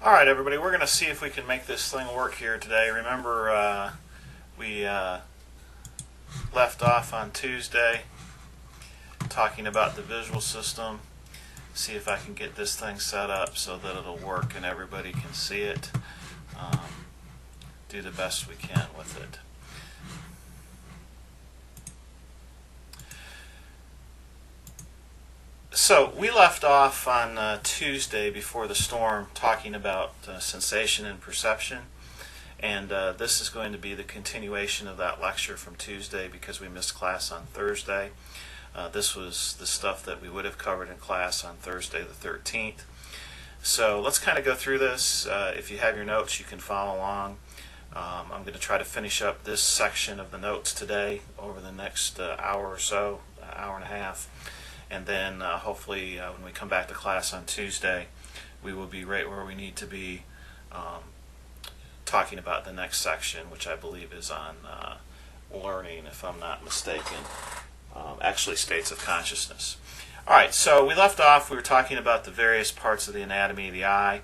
Alright everybody, we're going to see if we can make this thing work here today. Remember we left off on Tuesday talking about the visual system. See if I can get this thing set up so that it'll work and everybody can see it. Do the best we can with it. So we left off on Tuesday before the storm talking about sensation and perception, and this is going to be the continuation of that lecture from Tuesday because we missed class on Thursday. This was the stuff that we would have covered in class on Thursday the 13th. So let's kind of go through this. If you have your notes, you can follow along. I'm going to try to finish up this section of the notes today over the next hour or so, hour and a half. And then hopefully when we come back to class on Tuesday, we will be right where we need to be talking about the next section, which I believe is on learning, if I'm not mistaken, actually states of consciousness. All right, so we left off, we were talking about the various parts of the anatomy of the eye.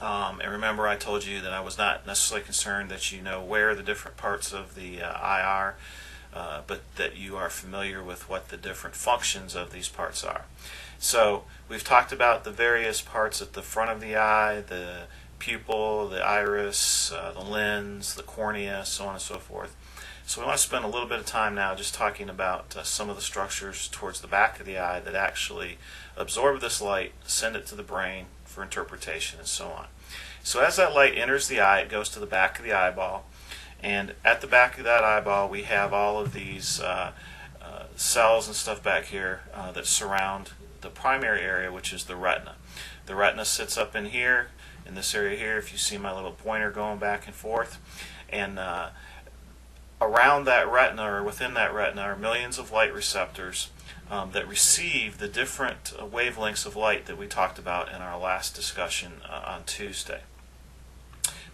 And remember I told you that I was not necessarily concerned that you know where the different parts of the eye are, but that you are familiar with what the different functions of these parts are. So we've talked about the various parts at the front of the eye, the pupil, the iris, the lens, the cornea, so on and so forth. So we want to spend a little bit of time now just talking about some of the structures towards the back of the eye that actually absorb this light, send it to the brain for interpretation, and so on. So as that light enters the eye, it goes to the back of the eyeball. And at the back of that eyeball, we have all of these cells and stuff back here that surround the primary area, which is the retina. The retina sits up in here, in this area here, if you see my little pointer going back and forth. And around that retina, or within that retina, are millions of light receptors that receive the different wavelengths of light that we talked about in our last discussion on Tuesday.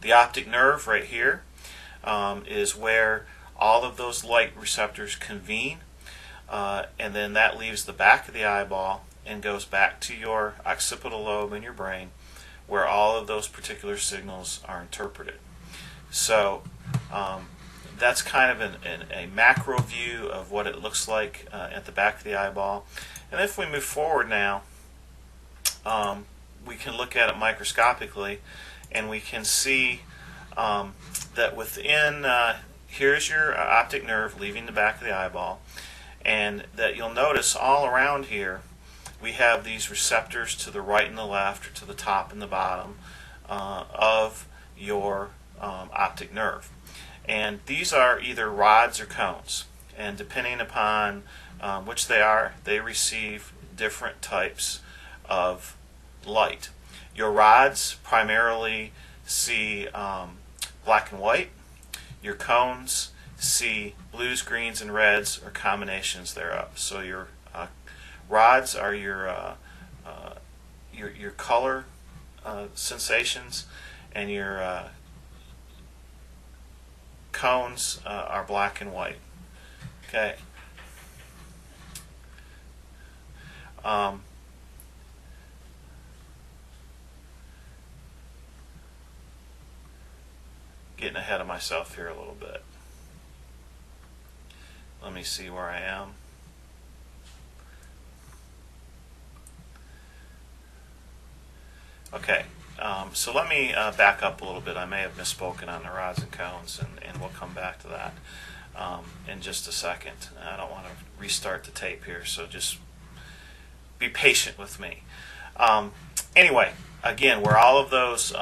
The optic nerve right here is where all of those light receptors convene, and then that leaves the back of the eyeball and goes back to your occipital lobe in your brain, where all of those particular signals are interpreted. So that's kind of a macro view of what it looks like at the back of the eyeball. And if we move forward now, we can look at it microscopically, and we can see that within, here's your optic nerve leaving the back of the eyeball, and that you'll notice all around here we have these receptors to the right and the left, or to the top and the bottom of your optic nerve. And these are either rods or cones, and depending upon which they are, they receive different types of light. Your rods primarily see black and white. Your cones see blues, greens, and reds, or combinations thereof. So your rods are your color sensations, and your cones are black and white. Okay. Getting ahead of myself here a little bit. Let me see where I am. Okay, so let me back up a little bit. I may have misspoken on the rods and cones, and we'll come back to that in just a second. I don't want to restart the tape here, so just be patient with me. Anyway, again, where all of those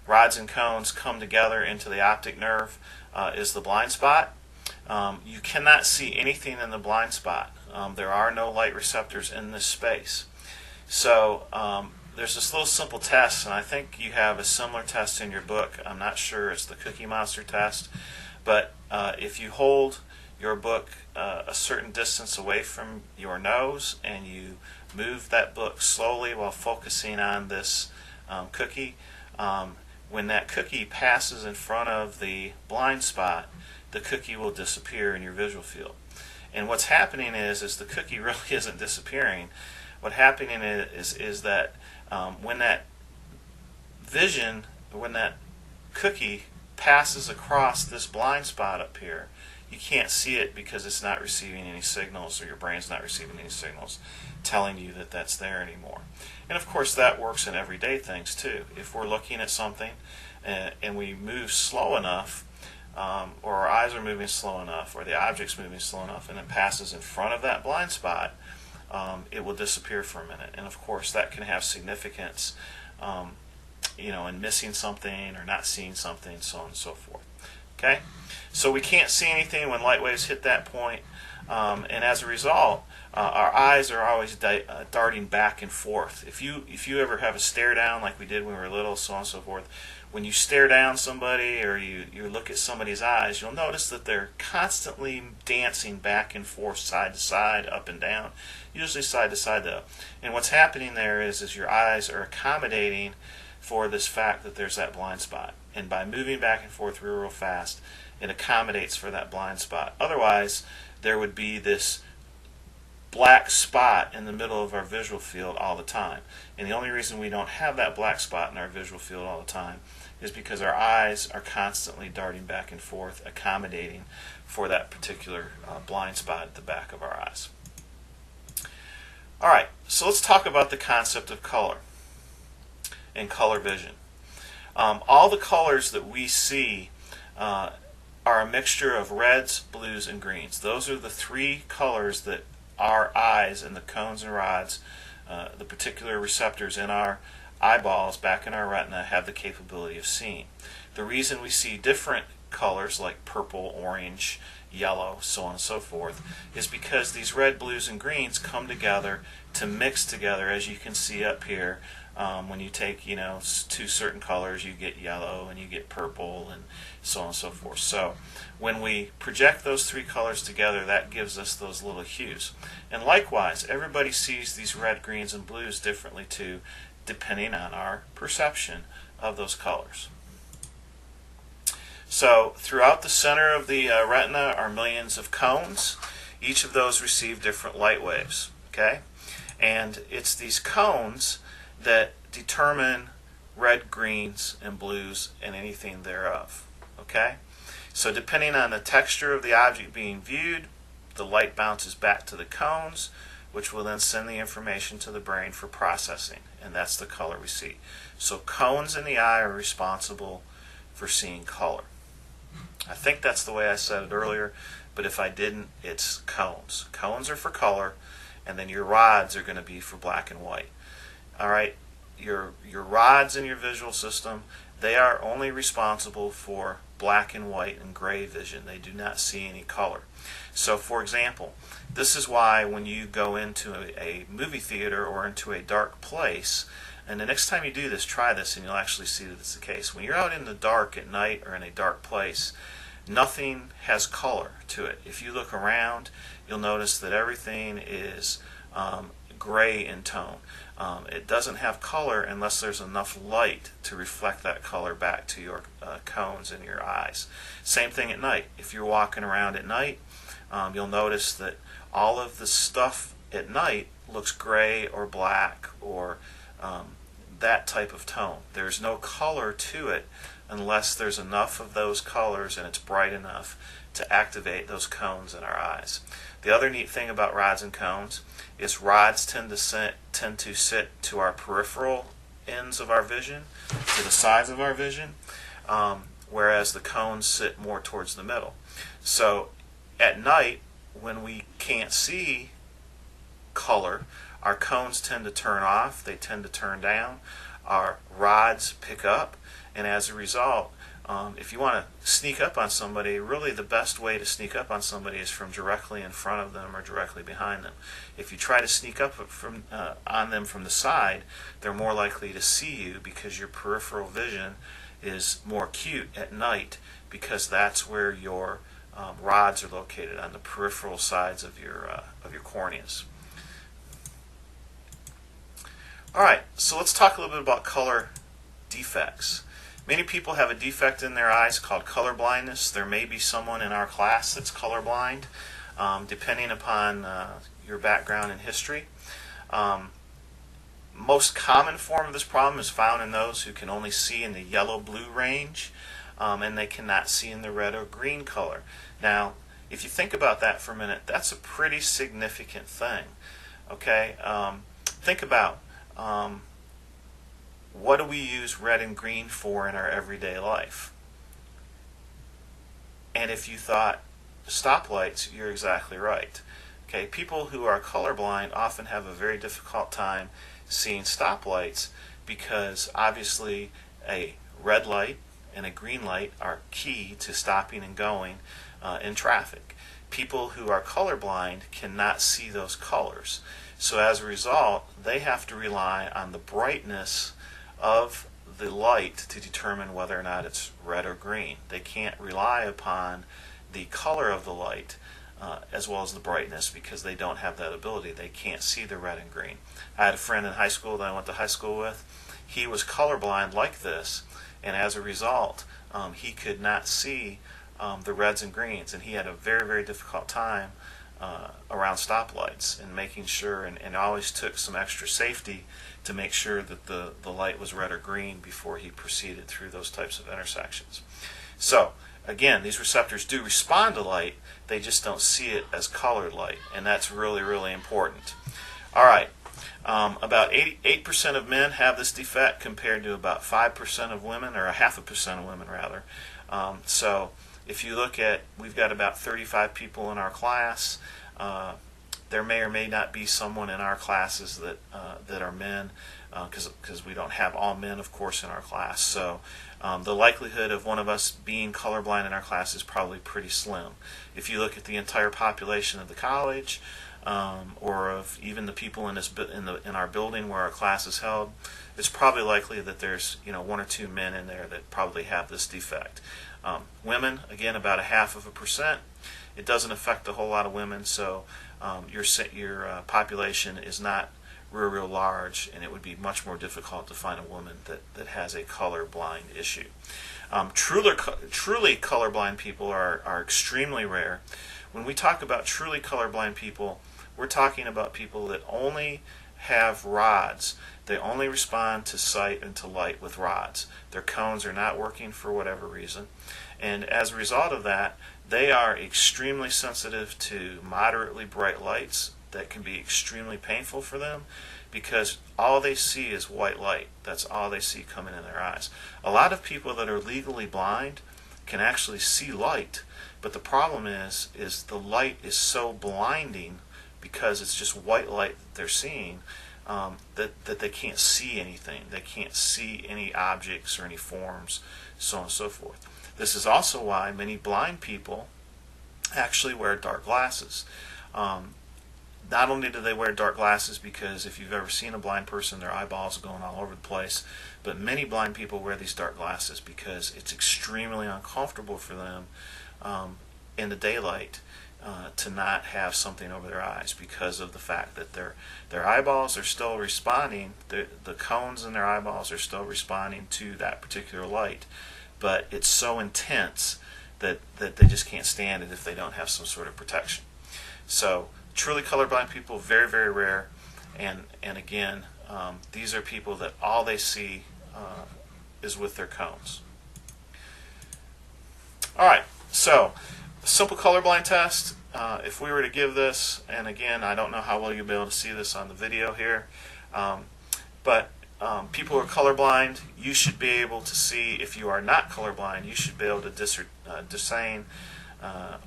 rods and cones come together into the optic nerve is the blind spot. You cannot see anything in the blind spot. There are no light receptors in this space. So there's this little simple test, and I think you have a similar test in your book. I'm not sure it's the Cookie Monster test, but if you hold your book a certain distance away from your nose and you move that book slowly while focusing on this cookie, when that cookie passes in front of the blind spot, the cookie will disappear in your visual field. And what's happening is the cookie really isn't disappearing. What's happening is that when vision, when that cookie passes across this blind spot up here, you can't see it because it's not receiving any signals, or your brain's not receiving any signals telling you that that's there anymore. And of course that works in everyday things too. If we're looking at something and we move slow enough, or our eyes are moving slow enough, or the object's moving slow enough, and it passes in front of that blind spot, it will disappear for a minute. And of course that can have significance in missing something or not seeing something, so on and so forth. Okay? So we can't see anything when light waves hit that point, and as a result, our eyes are always darting back and forth. If you ever have a stare down like we did when we were little, so on and so forth, when you stare down somebody or you look at somebody's eyes, you'll notice that they're constantly dancing back and forth, side to side, up and down, usually side to side though. And what's happening there is your eyes are accommodating for this fact that there's that blind spot. And by moving back and forth real fast, it accommodates for that blind spot. Otherwise, there would be this black spot in the middle of our visual field all the time. And the only reason we don't have that black spot in our visual field all the time is because our eyes are constantly darting back and forth, accommodating for that particular blind spot at the back of our eyes. Alright, so let's talk about the concept of color and color vision. All the colors that we see are a mixture of reds, blues, and greens. Those are the three colors that our eyes and the cones and rods, the particular receptors in our eyeballs back in our retina, have the capability of seeing. The reason we see different colors like purple, orange, yellow, so on and so forth, is because these red, blues, and greens come together to mix together, as you can see up here. When you take, two certain colors, you get yellow and you get purple and so on and so forth. So when we project those three colors together, that gives us those little hues. And likewise, everybody sees these red, greens, and blues differently too, depending on our perception of those colors. So throughout the center of the retina are millions of cones. Each of those receive different light waves. Okay? And it's these cones that determine red, greens, and blues and anything thereof. Okay? So depending on the texture of the object being viewed, the light bounces back to the cones, which will then send the information to the brain for processing, and that's the color we see. So cones in the eye are responsible for seeing color. I think that's the way I said it earlier, but if I didn't, it's cones. Cones are for color, and then your rods are going to be for black and white. All right, your rods in your visual system, they are only responsible for black and white and gray vision. They do not see any color. So for example, this is why when you go into a movie theater or into a dark place, and the next time you do this, try this and you'll actually see that it's the case. When you're out in the dark at night or in a dark place, nothing has color to it. If you look around, you'll notice that everything is gray in tone. It doesn't have color unless there's enough light to reflect that color back to your cones in your eyes. Same thing at night. If you're walking around at night, you'll notice that all of the stuff at night looks gray or black or that type of tone. There's no color to it unless there's enough of those colors and it's bright enough to activate those cones in our eyes. The other neat thing about rods and cones is rods tend to sit to our peripheral ends of our vision, to the sides of our vision, whereas the cones sit more towards the middle. So at night, when we can't see color, our cones tend to turn off, they tend to turn down, our rods pick up, and as a result, if you want to sneak up on somebody, really the best way to sneak up on somebody is from directly in front of them or directly behind them. If you try to sneak up on them from the side, they're more likely to see you because your peripheral vision is more acute at night, because that's where your rods are located, on the peripheral sides of your corneas. Alright, so let's talk a little bit about color defects. Many people have a defect in their eyes called color blindness. There may be someone in our class that's colorblind, depending upon your background and history. most common form of this problem is found in those who can only see in the yellow-blue range, and they cannot see in the red or green color. Now, if you think about that for a minute, that's a pretty significant thing. Okay, think about what do we use red and green for in our everyday life? And if you thought stoplights, you're exactly right. Okay, people who are colorblind often have a very difficult time seeing stoplights because obviously a red light and a green light are key to stopping and going in traffic. People who are colorblind cannot see those colors. So as a result, they have to rely on the brightness of the light to determine whether or not it's red or green. They can't rely upon the color of the light as well as the brightness because they don't have that ability. They can't see the red and green. I had a friend in high school that I went to high school with. He was colorblind like this, and as a result, he could not see the reds and greens, and he had a very, very difficult time around stoplights and making sure, and always took some extra safety to make sure that the light was red or green before he proceeded through those types of intersections. So again, these receptors do respond to light, they just don't see it as colored light, and that's really, really important. All right, about 88% of men have this defect compared to about 5% of women, or 0.5% of women rather. So if you look at, we've got about 35 people in our class. There may or may not be someone in our classes that are men, because we don't have all men, of course, in our class. So the likelihood of one of us being colorblind in our class is probably pretty slim. If you look at the entire population of the college, or of even the people in our building where our class is held, it's probably likely that there's 1 or 2 men in there that probably have this defect. Women, again, about 0.5%. It doesn't affect a whole lot of women, so your population is not real large, and it would be much more difficult to find a woman that has a colorblind issue. Truly colorblind people are extremely rare. When we talk about truly colorblind people, we're talking about people that only have rods. They only respond to sight and to light with rods. Their cones are not working for whatever reason. And as a result of that, they are extremely sensitive to moderately bright lights that can be extremely painful for them because all they see is white light. That's all they see coming in their eyes. A lot of people that are legally blind can actually see light, but the problem is the light is so blinding because it's just white light that they're seeing, that they can't see anything. They can't see any objects or any forms, so on and so forth. This is also why many blind people actually wear dark glasses. Not only do they wear dark glasses because if you've ever seen a blind person, their eyeballs are going all over the place, but many blind people wear these dark glasses because it's extremely uncomfortable for them in the daylight to not have something over their eyes because of the fact that their eyeballs are still responding, the cones in their eyeballs are still responding to that particular light, but it's so intense that they just can't stand it if they don't have some sort of protection. So truly colorblind people, very, very rare, and again, these are people that all they see is with their cones. Alright, so simple colorblind test. If we were to give this, and again, I don't know how well you'll be able to see this on the video here, but people who are colorblind, you should be able to see. If you are not colorblind, you should be able to discern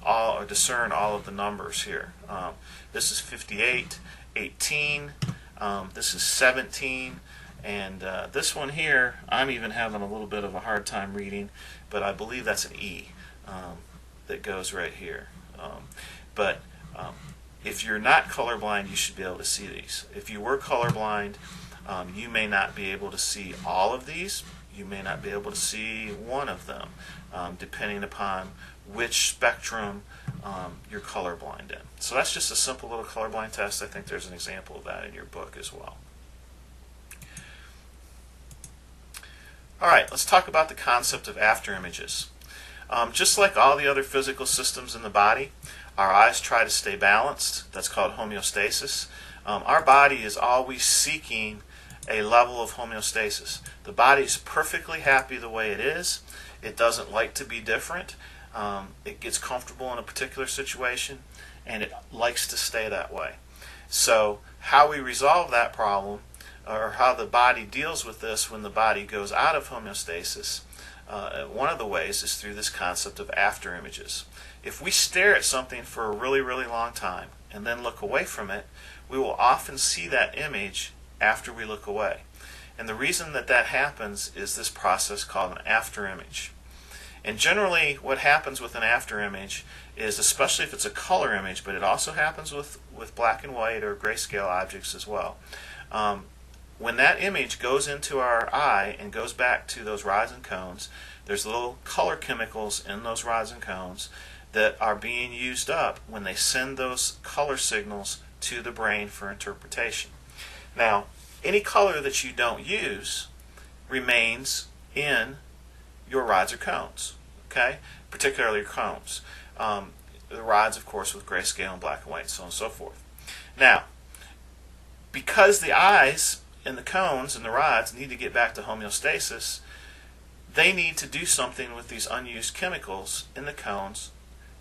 all of the numbers here. This is 58, 18, this is 17, and this one here, I'm even having a little bit of a hard time reading, but I believe that's an E that goes right here. But if you're not colorblind, you should be able to see these. If you were colorblind, you may not be able to see all of these. You may not be able to see one of them, depending upon which spectrum you're colorblind in. So that's just a simple little colorblind test. I think there's an example of that in your book as well. Alright, let's talk about the concept of after images. Just like all the other physical systems in the body, our eyes try to stay balanced. That's called homeostasis. Our body is always seeking a level of homeostasis. The body's perfectly happy the way it is. It doesn't like to be different. It gets comfortable in a particular situation, and it likes to stay that way. So how we resolve that problem, or how the body deals with this when the body goes out of homeostasis, one of the ways is through this concept of after images. If we stare at something for a really, really long time and then look away from it, we will often see that image after we look away. And the reason that that happens is this process called an after image. And generally what happens with an after image is, especially if it's a color image, but it also happens with black and white or grayscale objects as well, when that image goes into our eye and goes back to those rods and cones, there's little color chemicals in those rods and cones that are being used up when they send those color signals to the brain for interpretation. Now, any color that you don't use remains in your rods or cones, okay? Particularly your cones. The rods, of course, with grayscale and black and white, so on and so forth. Now, because the eyes and the cones and the rods need to get back to homeostasis, they need to do something with these unused chemicals in the cones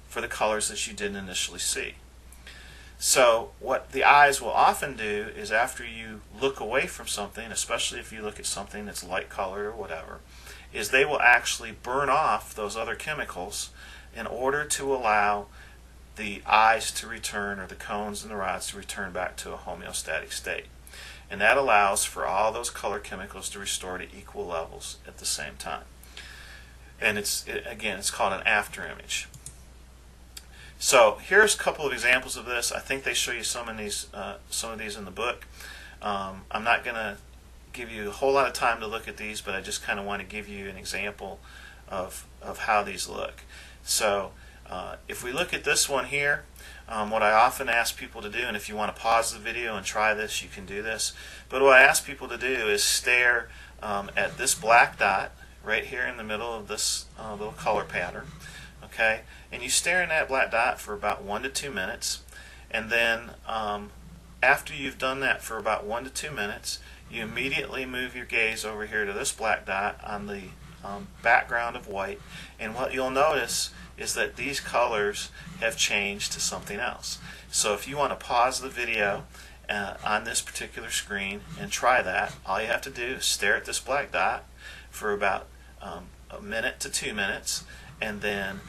for the colors that you didn't initially see. So what the eyes will often do is, after you look away from something, especially if you look at something that's light colored or whatever, is they will actually burn off those other chemicals in order to allow the eyes to return, or the cones and the rods to return back to a homeostatic state. And that allows for all those color chemicals to restore to equal levels at the same time. And again, it's called an after image. So here's a couple of examples of this. I think they show you some of these in the book. I'm not going to give you a whole lot of time to look at these, but I just kind of want to give you an example of how these look. So if we look at this one here, what I often ask people to do, and if you want to pause the video and try this, you can do this, but what I ask people to do is stare at this black dot right here in the middle of this little color pattern, okay? And you stare in that black dot for about 1 to 2 minutes, and then after you've done that for about 1 to 2 minutes, you immediately move your gaze over here to this black dot on the background of white, and what you'll notice is that these colors have changed to something else. So if you want to pause the video on this particular screen and try that, all you have to do is stare at this black dot for about 1 minute to 2 minutes, and then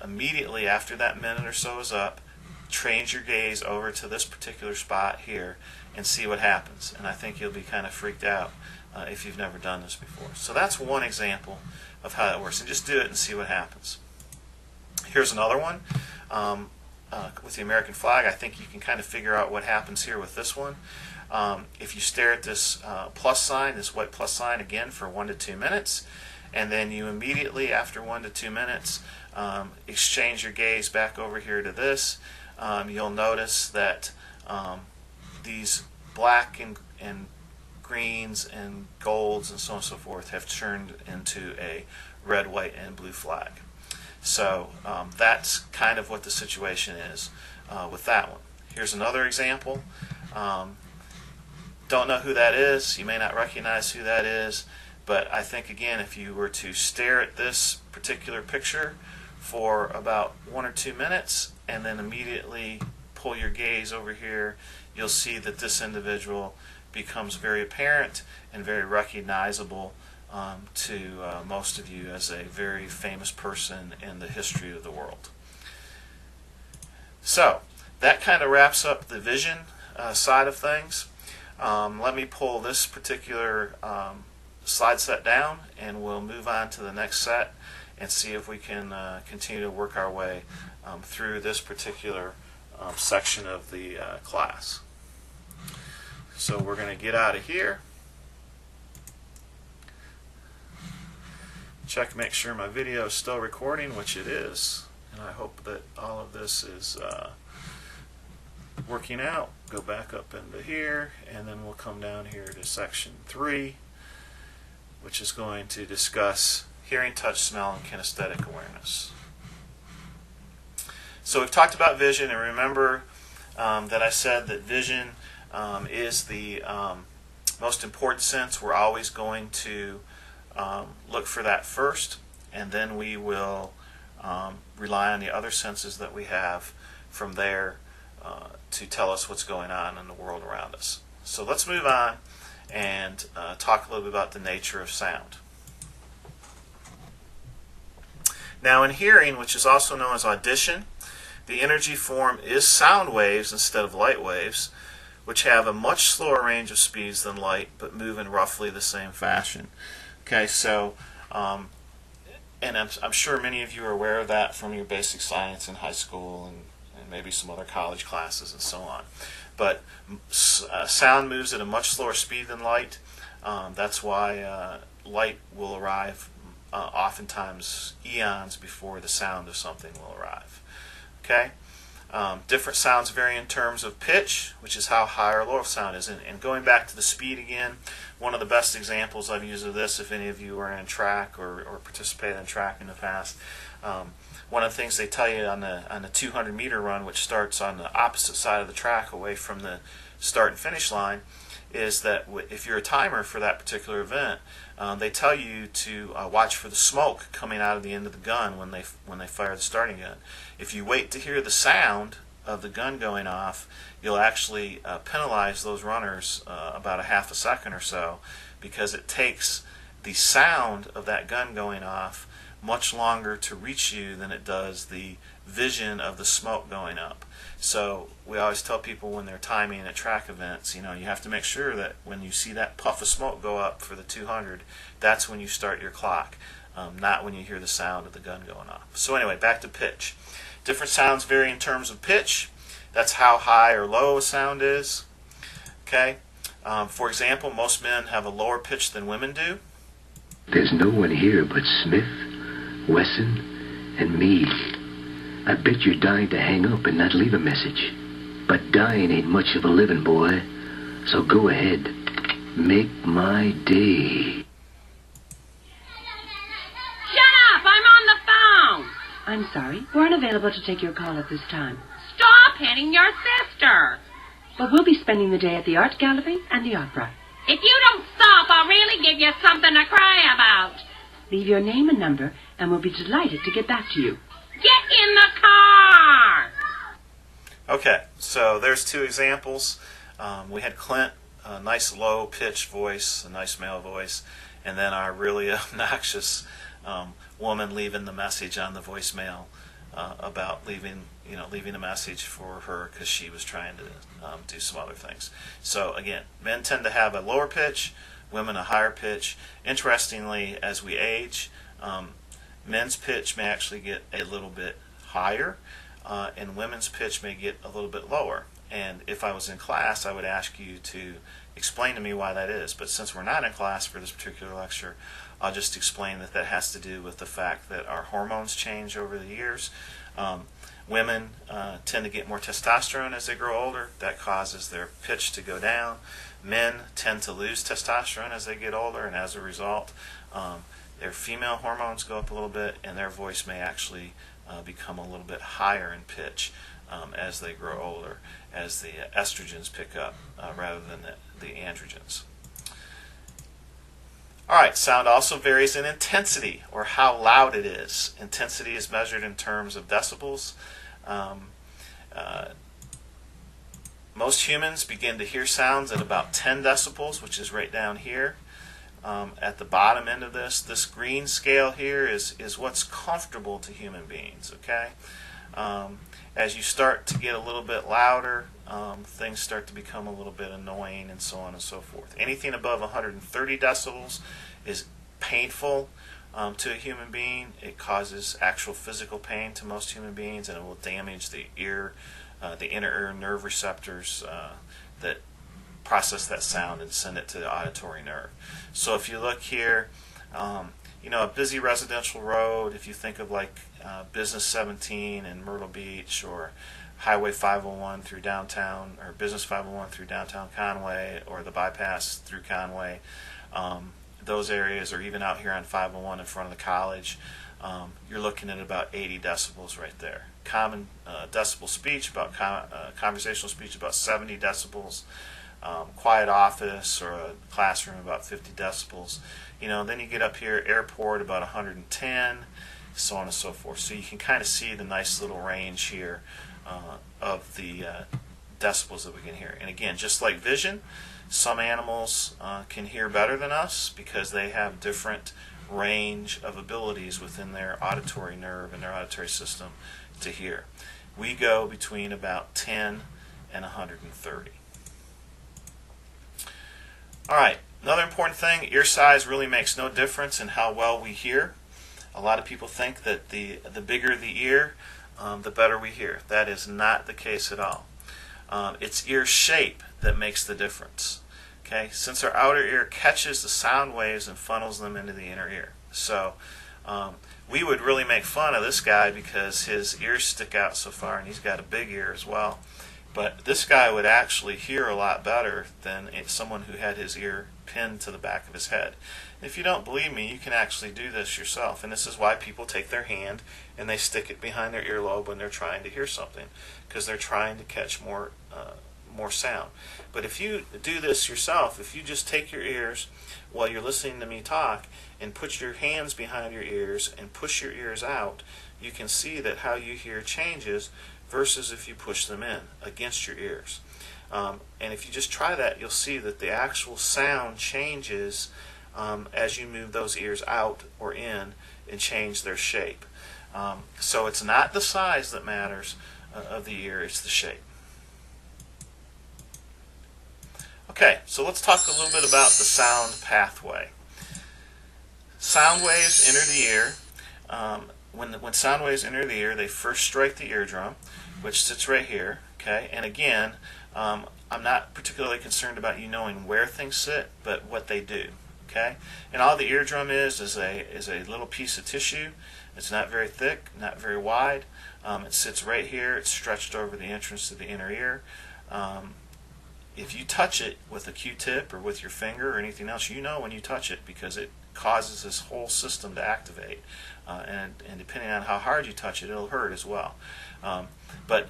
immediately after that minute or so is up, change your gaze over to this particular spot here and see what happens. And I think you'll be kind of freaked out if you've never done this before. So that's one example of how that works, and just do it and see what happens. Here's another one with the American flag. I think you can kind of figure out what happens here with this one. If you stare at this plus sign, this white plus sign, again for 1 to 2 minutes, and then you immediately after 1 to 2 minutes exchange your gaze back over here to this, you'll notice that these black and greens and golds and so on and so forth have turned into a red, white, and blue flag. So that's kind of what the situation is with that one. Here's another example. Don't know who that is. You may not recognize who that is, but I think, again, if you were to stare at this particular picture for about 1 or 2 minutes and then immediately pull your gaze over here, you'll see that this individual becomes very apparent and very recognizable to most of you as a very famous person in the history of the world. So that kind of wraps up the vision side of things. Let me pull this particular slide set down, and we'll move on to the next set and see if we can continue to work our way through this particular section of the class. So we're going to get out of here. Check, make sure my video is still recording, which it is, and I hope that all of this is working out. Go back up into here, and then we'll come down here to section 3, which is going to discuss hearing, touch, smell, and kinesthetic awareness. So we've talked about vision, and remember that I said that vision is the most important sense, we're always going to look for that first, and then we will rely on the other senses that we have from there to tell us what's going on in the world around us. So let's move on and talk a little bit about the nature of sound. Now in hearing, which is also known as audition, the energy form is sound waves instead of light waves, which have a much slower range of speeds than light, but move in roughly the same fashion. Okay, so, and I'm sure many of you are aware of that from your basic science in high school and maybe some other college classes and so on. But sound moves at a much slower speed than light. That's why light will arrive oftentimes eons before the sound of something will arrive. Okay? Different sounds vary in terms of pitch, which is how high or low sound is. And going back to the speed again, one of the best examples I've used of this, if any of you are in track or participated in track in the past, one of the things they tell you on the 200 meter run, which starts on the opposite side of the track away from the start and finish line, is that if you're a timer for that particular event, they tell you to watch for the smoke coming out of the end of the gun when they fire the starting gun. If you wait to hear the sound of the gun going off, you'll actually penalize those runners about a half a second or so, because it takes the sound of that gun going off much longer to reach you than it does the vision of the smoke going up. So we always tell people when they're timing at track events, you have to make sure that when you see that puff of smoke go up for the 200, that's when you start your clock, not when you hear the sound of the gun going off. So anyway, back to pitch. Different sounds vary in terms of pitch. That's how high or low a sound is. Okay. For example, most men have a lower pitch than women do. There's no one here but Smith, Wesson, and me. I bet you're dying to hang up and not leave a message. But dying ain't much of a living, boy. So go ahead. Make my day. Shut up! I'm on the phone! I'm sorry. We're unavailable to take your call at this time. Stop hitting your sister! But we'll be spending the day at the art gallery and the opera. If you don't stop, I'll really give you something to cry about. Leave your name and number, and we'll be delighted to get back to you. Get in the car! Okay, so there's two examples. We had Clint, a nice low-pitched voice, a nice male voice, and then our really obnoxious woman leaving the message on the voicemail about leaving a message for her because she was trying to do some other things. So again, men tend to have a lower pitch, women a higher pitch. Interestingly, as we age, men's pitch may actually get a little bit higher, and women's pitch may get a little bit lower. And if I was in class, I would ask you to explain to me why that is. But since we're not in class for this particular lecture, I'll just explain that has to do with the fact that our hormones change over the years. Women tend to get more testosterone as they grow older. That causes their pitch to go down. Men tend to lose testosterone as they get older, and as a result, their female hormones go up a little bit, and their voice may actually become a little bit higher in pitch as they grow older, as the estrogens pick up rather than the androgens. Alright, sound also varies in intensity, or how loud it is. Intensity is measured in terms of decibels. Most humans begin to hear sounds at about 10 decibels, which is right down here. At the bottom end of this green scale here is what's comfortable to human beings, okay? As you start to get a little bit louder, things start to become a little bit annoying, and so on and so forth. Anything above 130 decibels is painful to a human being. It causes actual physical pain to most human beings, and it will damage the ear, the inner ear nerve receptors that process that sound and send it to the auditory nerve. So if you look here, a busy residential road, if you think of like Business 17 in Myrtle Beach, or Highway 501 through downtown, or Business 501 through downtown Conway, or the bypass through Conway, those areas, or even out here on 501 in front of the college, you're looking at about 80 decibels right there. Common decibel speech, conversational speech, about 70 decibels. quiet office or a classroom about 50 decibels. Then you get up here, airport about 110, so on and so forth. So you can kind of see the nice little range here of the decibels that we can hear. And again, just like vision, some animals can hear better than us because they have different range of abilities within their auditory nerve and their auditory system to hear. We go between about 10 and 130. All right, another important thing, ear size really makes no difference in how well we hear. A lot of people think that the bigger the ear, the better we hear. That is not the case at all. It's ear shape that makes the difference. Okay, since our outer ear catches the sound waves and funnels them into the inner ear. So we would really make fun of this guy because his ears stick out so far, and he's got a big ear as well. But this guy would actually hear a lot better than someone who had his ear pinned to the back of his head. If you don't believe me, you can actually do this yourself. And this is why people take their hand and they stick it behind their earlobe when they're trying to hear something, because they're trying to catch more sound. But if you do this yourself, if you just take your ears while you're listening to me talk and put your hands behind your ears and push your ears out, you can see that how you hear changes versus if you push them in against your ears. And if you just try that, you'll see that the actual sound changes as you move those ears out or in and change their shape. So it's not the size that matters of the ear, it's the shape. Okay, so let's talk a little bit about the sound pathway. Sound waves enter the ear. When sound waves enter the ear, they first strike the eardrum, which sits right here. Okay, and again, I'm not particularly concerned about you knowing where things sit, but what they do. Okay, and all the eardrum is a little piece of tissue. It's not very thick, not very wide. It sits right here. It's stretched over the entrance to the inner ear. If you touch it with a Q-tip or with your finger or anything else, you know when you touch it because it causes this whole system to activate. And depending on how hard you touch it, it'll hurt as well. But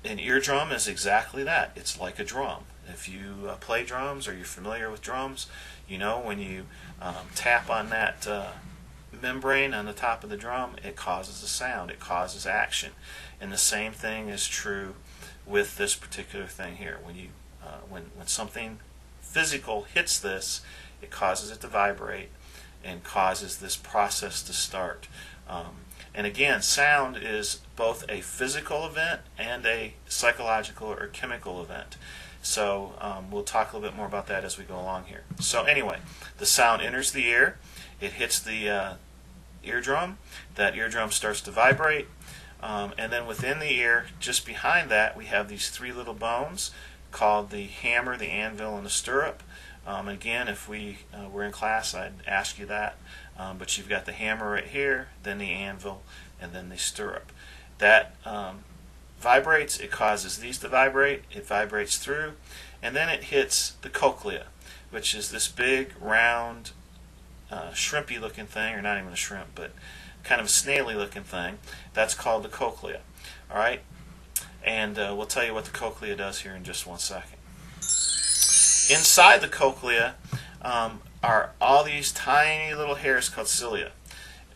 an eardrum is exactly that. It's like a drum. If you play drums or you're familiar with drums, you know when you tap on that membrane on the top of the drum, it causes a sound. It causes action. And the same thing is true with this particular thing here. When something physical hits this, it causes it to vibrate and causes this process to start. And again, sound is both a physical event and a psychological or chemical event. So we'll talk a little bit more about that as we go along here. So anyway, the sound enters the ear. It hits the eardrum. That eardrum starts to vibrate. And then within the ear, just behind that, we have these three little bones called the hammer, the anvil, and the stirrup. Again, if we were in class, I'd ask you that. But you've got the hammer right here, then the anvil, and then the stirrup. That vibrates. It causes these to vibrate. It vibrates through, and then it hits the cochlea, which is this big, round, shrimpy-looking thing, or not even a shrimp, but kind of a snaily-looking thing. That's called the cochlea. All right? And we'll tell you what the cochlea does here in just 1 second. Inside the cochlea are all these tiny little hairs called cilia,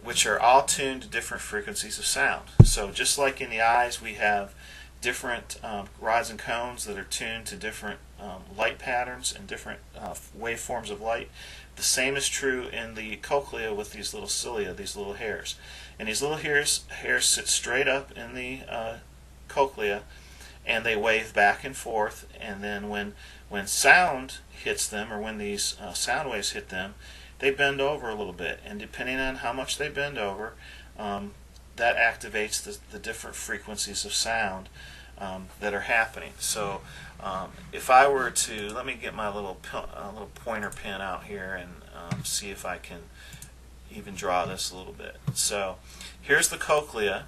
which are all tuned to different frequencies of sound. So just like in the eyes, we have different rods and cones that are tuned to different light patterns and different waveforms of light. The same is true in the cochlea with these little cilia, these little hairs. And these little hairs sit straight up in the cochlea, and they wave back and forth. And then when sound hits them, or when these sound waves hit them, they bend over a little bit. And depending on how much they bend over, that activates the different frequencies of sound that are happening. So if I were to, let me get my little pointer pen out here and see if I can even draw this a little bit. So here's the cochlea,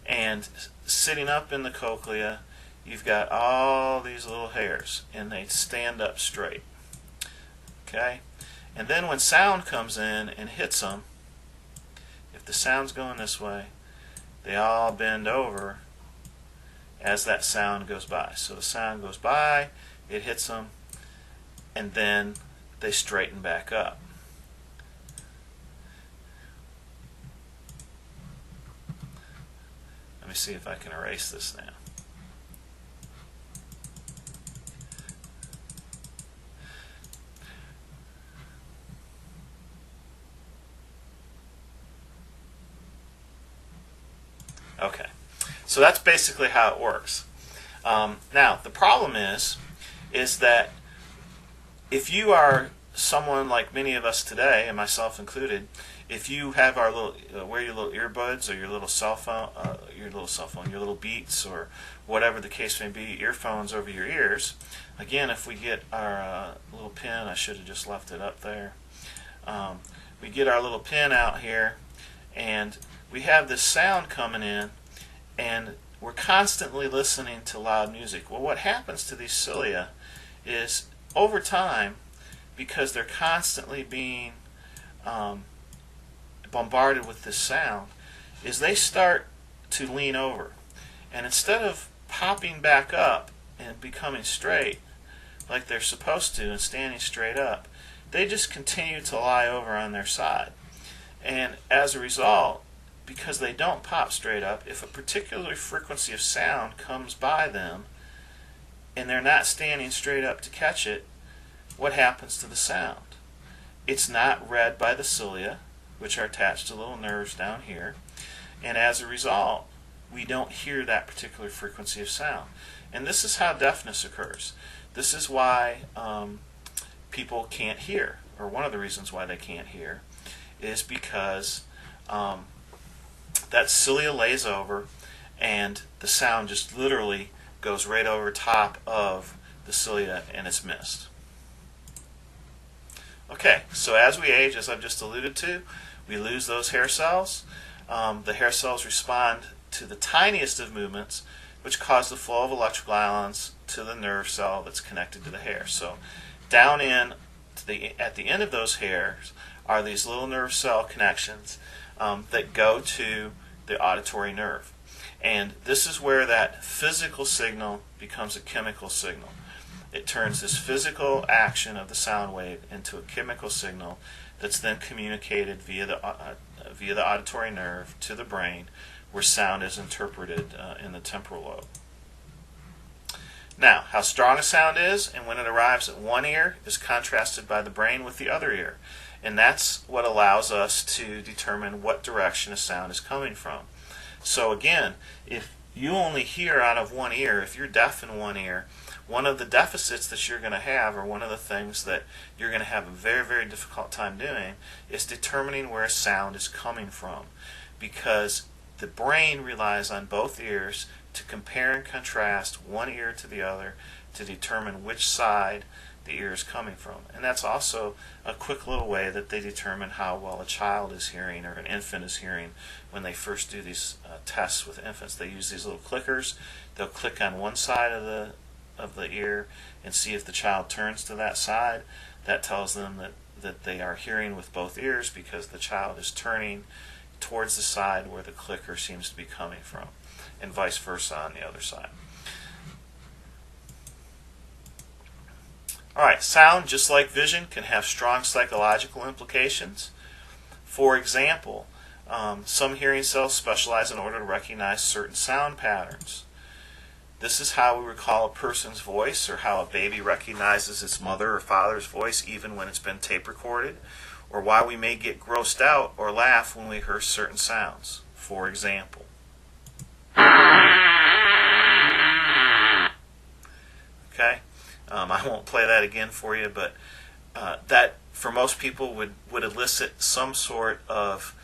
and sitting up in the cochlea, you've got all these little hairs, and they stand up straight. Okay? And then when sound comes in and hits them, if the sound's going this way, they all bend over as that sound goes by. So the sound goes by, it hits them, and then they straighten back up. Let me see if I can erase this now. Okay, so that's basically how it works. Now, the problem is that if you are someone like many of us today, and myself included, if you have our little wear your little earbuds or your little cell phone, your little Beats or whatever the case may be, earphones over your ears. Again, if we get our little pin, I should have just left it up there. We get our little pin out here, and we have this sound coming in, and we're constantly listening to loud music. Well, what happens to these cilia is over time, because they're constantly being bombarded with this sound, is they start to lean over. And instead of popping back up and becoming straight like they're supposed to and standing straight up, they just continue to lie over on their side. And as a result, because they don't pop straight up, if a particular frequency of sound comes by them and they're not standing straight up to catch it, what happens to the sound? It's not read by the cilia, which are attached to little nerves down here, and as a result, we don't hear that particular frequency of sound. And this is how deafness occurs. This is why people can't hear, or one of the reasons why they can't hear, is because that cilia lays over and the sound just literally goes right over top of the cilia and it's missed. Okay, so as we age, as I've just alluded to, we lose those hair cells. The hair cells respond to the tiniest of movements, which cause the flow of electrical ions to the nerve cell that's connected to the hair. So down in at the end of those hairs are these little nerve cell connections that go to the auditory nerve. And this is where that physical signal becomes a chemical signal. It turns this physical action of the sound wave into a chemical signal that's then communicated via the auditory nerve to the brain, where sound is interpreted in the temporal lobe. Now, how strong a sound is and when it arrives at one ear is contrasted by the brain with the other ear. And that's what allows us to determine what direction a sound is coming from. So again, if you only hear out of one ear, if you're deaf in one ear, one of the deficits that you're going to have, or one of the things that you're going to have a very, very difficult time doing, is determining where a sound is coming from. Because the brain relies on both ears to compare and contrast one ear to the other to determine which side the ear is coming from. And that's also a quick little way that they determine how well a child is hearing or an infant is hearing when they first do these tests with infants. They use these little clickers. They'll click on one side of the ear and see if the child turns to that side. That tells them that they are hearing with both ears because the child is turning towards the side where the clicker seems to be coming from, and vice versa on the other side. Alright, sound, just like vision, can have strong psychological implications. For example, some hearing cells specialize in order to recognize certain sound patterns. This is how we recall a person's voice, or how a baby recognizes its mother or father's voice even when it's been tape recorded, or why we may get grossed out or laugh when we hear certain sounds. For example. Okay? I won't play that again for you, but that for most people would elicit some sort of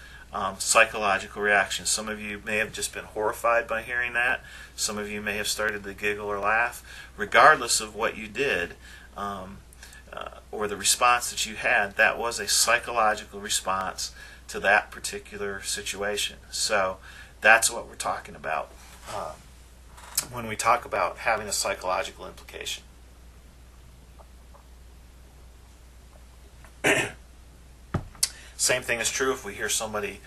psychological reaction. Some of you may have just been horrified by hearing that. Some of you may have started to giggle or laugh. Regardless of what you did or the response that you had, that was a psychological response to that particular situation. So that's what we're talking about when we talk about having a psychological implication. Same thing is true if we hear somebody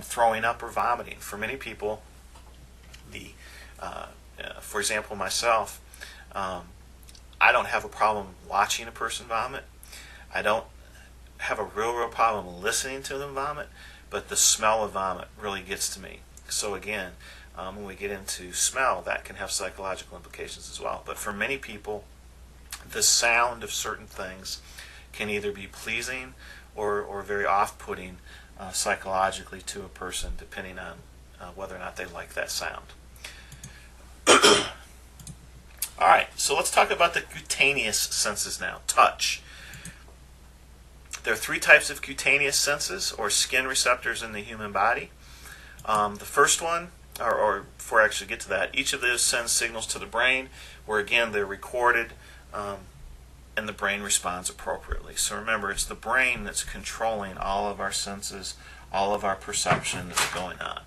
throwing up or vomiting. For many people, for example myself, I don't have a problem watching a person vomit. I don't have a real problem listening to them vomit, but the smell of vomit really gets to me. So again, when we get into smell, that can have psychological implications as well. But for many people, the sound of certain things can either be pleasing or very off-putting psychologically to a person, depending on whether or not they like that sound. All right, so let's talk about the cutaneous senses now. Touch. There are 3 types of cutaneous senses, or skin receptors, in the human body. The first one, or before I actually get to that, each of those sends signals to the brain, where again they're recorded, and the brain responds appropriately. So remember, it's the brain that's controlling all of our senses, all of our perception that's going on.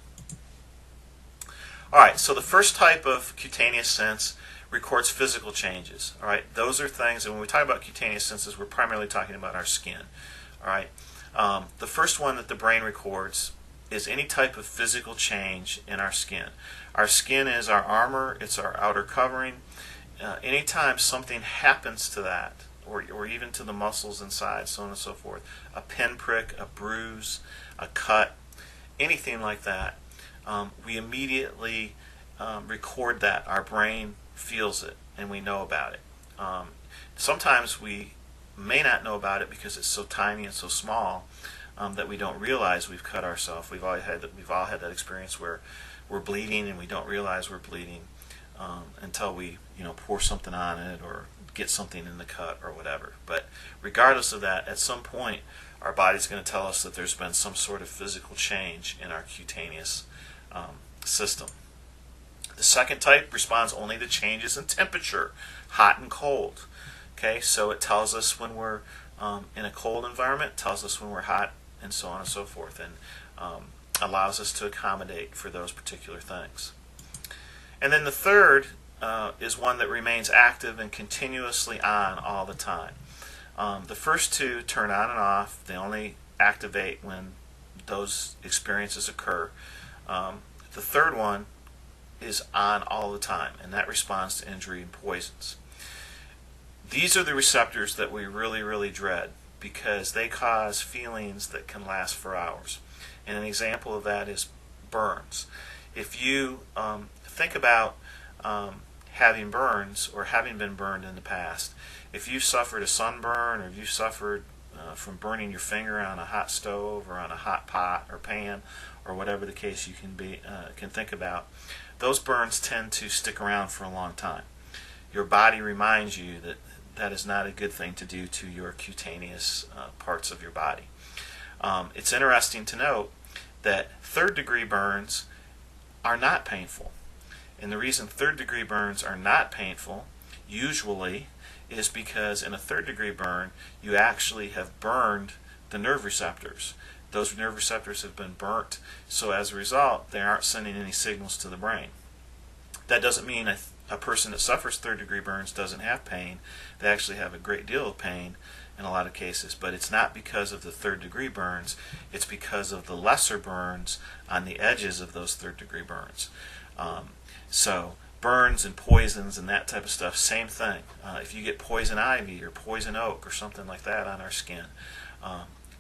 All right, so the first type of cutaneous sense records physical changes. All right, those are things, and when we talk about cutaneous senses, we're primarily talking about our skin. All right, the first one that the brain records is any type of physical change in our skin. Our skin is our armor, it's our outer covering. Anytime something happens to that, or even to the muscles inside, so on and so forth, a pinprick, a bruise, a cut, anything like that, we immediately record that. Our brain feels it, and we know about it. Sometimes we may not know about it because it's so tiny and so small that we don't realize we've cut ourselves. We've all had that experience where we're bleeding and we don't realize we're bleeding until we pour something on it or get something in the cut or whatever. But regardless of that, at some point our body's going to tell us that there's been some sort of physical change in our cutaneous system. The second type responds only to changes in temperature, hot and cold. Okay, so it tells us when we're in a cold environment, tells us when we're hot, and so on and so forth, and allows us to accommodate for those particular things. And then the third is one that remains active and continuously on all the time. The first 2 turn on and off. They only activate when those experiences occur. The third one is on all the time, and that responds to injury and poisons. These are the receptors that we really, really dread because they cause feelings that can last for hours. And an example of that is burns. If you think about having burns or having been burned in the past, if you suffered a sunburn or if you suffered from burning your finger on a hot stove or on a hot pot or pan or whatever the case you can think about, those burns tend to stick around for a long time. Your body reminds you that that is not a good thing to do to your cutaneous parts of your body. It's interesting to note that 3rd-degree burns are not painful. And the reason 3rd-degree burns are not painful, usually, is because in a 3rd-degree burn, you actually have burned the nerve receptors. Those nerve receptors have been burnt, so as a result, they aren't sending any signals to the brain. That doesn't mean a person that suffers 3rd-degree burns doesn't have pain. They actually have a great deal of pain in a lot of cases, but it's not because of the 3rd-degree burns. It's because of the lesser burns on the edges of those 3rd-degree burns. So burns and poisons and that type of stuff, same thing. If you get poison ivy or poison oak or something like that on our skin,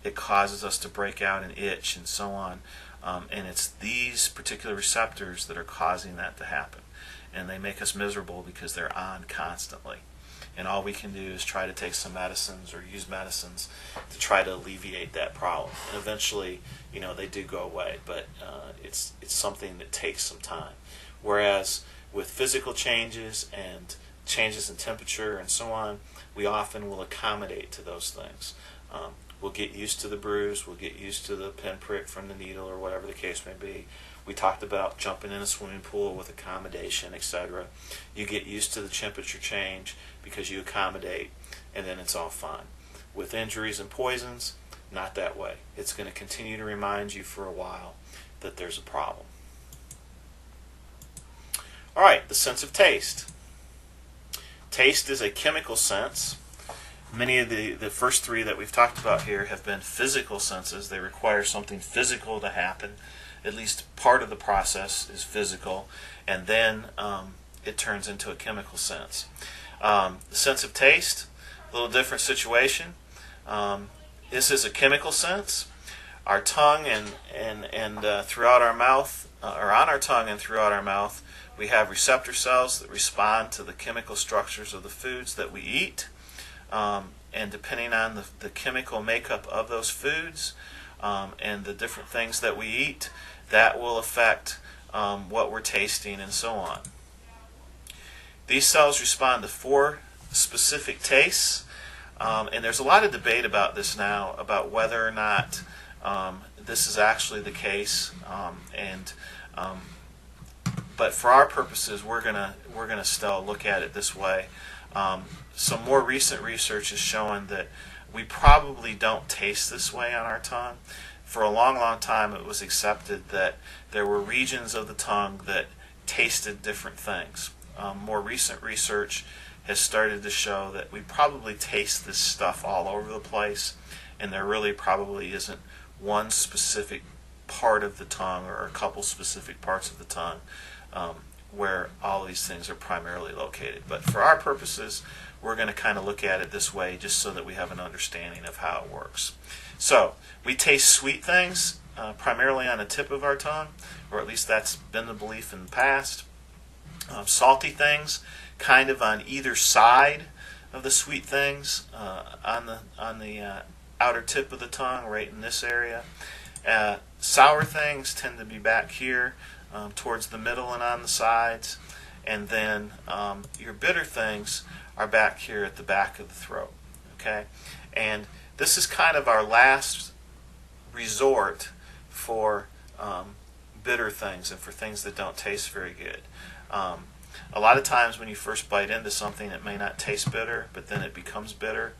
it causes us to break out and itch and so on. And it's these particular receptors that are causing that to happen. And they make us miserable because they're on constantly. And all we can do is try to take some medicines or use medicines to try to alleviate that problem. And eventually, they do go away, but it's something that takes some time. Whereas with physical changes and changes in temperature and so on, we often will accommodate to those things. We'll get used to the bruise, we'll get used to the pinprick from the needle or whatever the case may be. We talked about jumping in a swimming pool with accommodation, etc. You get used to the temperature change because you accommodate, and then it's all fine. With injuries and poisons, not that way. It's going to continue to remind you for a while that there's a problem. All right, the sense of taste. Taste is a chemical sense. Many of the first 3 that we've talked about here have been physical senses. They require something physical to happen. At least part of the process is physical, and then it turns into a chemical sense. The sense of taste, a little different situation. This is a chemical sense. Our tongue and throughout our mouth, or on our tongue and throughout our mouth, we have receptor cells that respond to the chemical structures of the foods that we eat. And depending on the chemical makeup of those foods and the different things that we eat, that will affect what we're tasting and so on. These cells respond to 4 specific tastes, and there's a lot of debate about this now, about whether or not this is actually the case. But for our purposes, we're gonna still look at it this way. Some more recent research is showing that we probably don't taste this way on our tongue. For a long, long time, it was accepted that there were regions of the tongue that tasted different things. More recent research has started to show that we probably taste this stuff all over the place, and there really probably isn't one specific part of the tongue or a couple specific parts of the tongue where all these things are primarily located. But for our purposes, we're going to kind of look at it this way just so that we have an understanding of how it works. So we taste sweet things primarily on the tip of our tongue, or at least that's been the belief in the past. Salty things kind of on either side of the sweet things, on the outer tip of the tongue, right in this area. Sour things tend to be back here towards the middle and on the sides, and then your bitter things are back here at the back of the throat. Okay, and this is kind of our last resort for bitter things and for things that don't taste very good. A lot of times when you first bite into something, it may not taste bitter, but then it becomes bitter.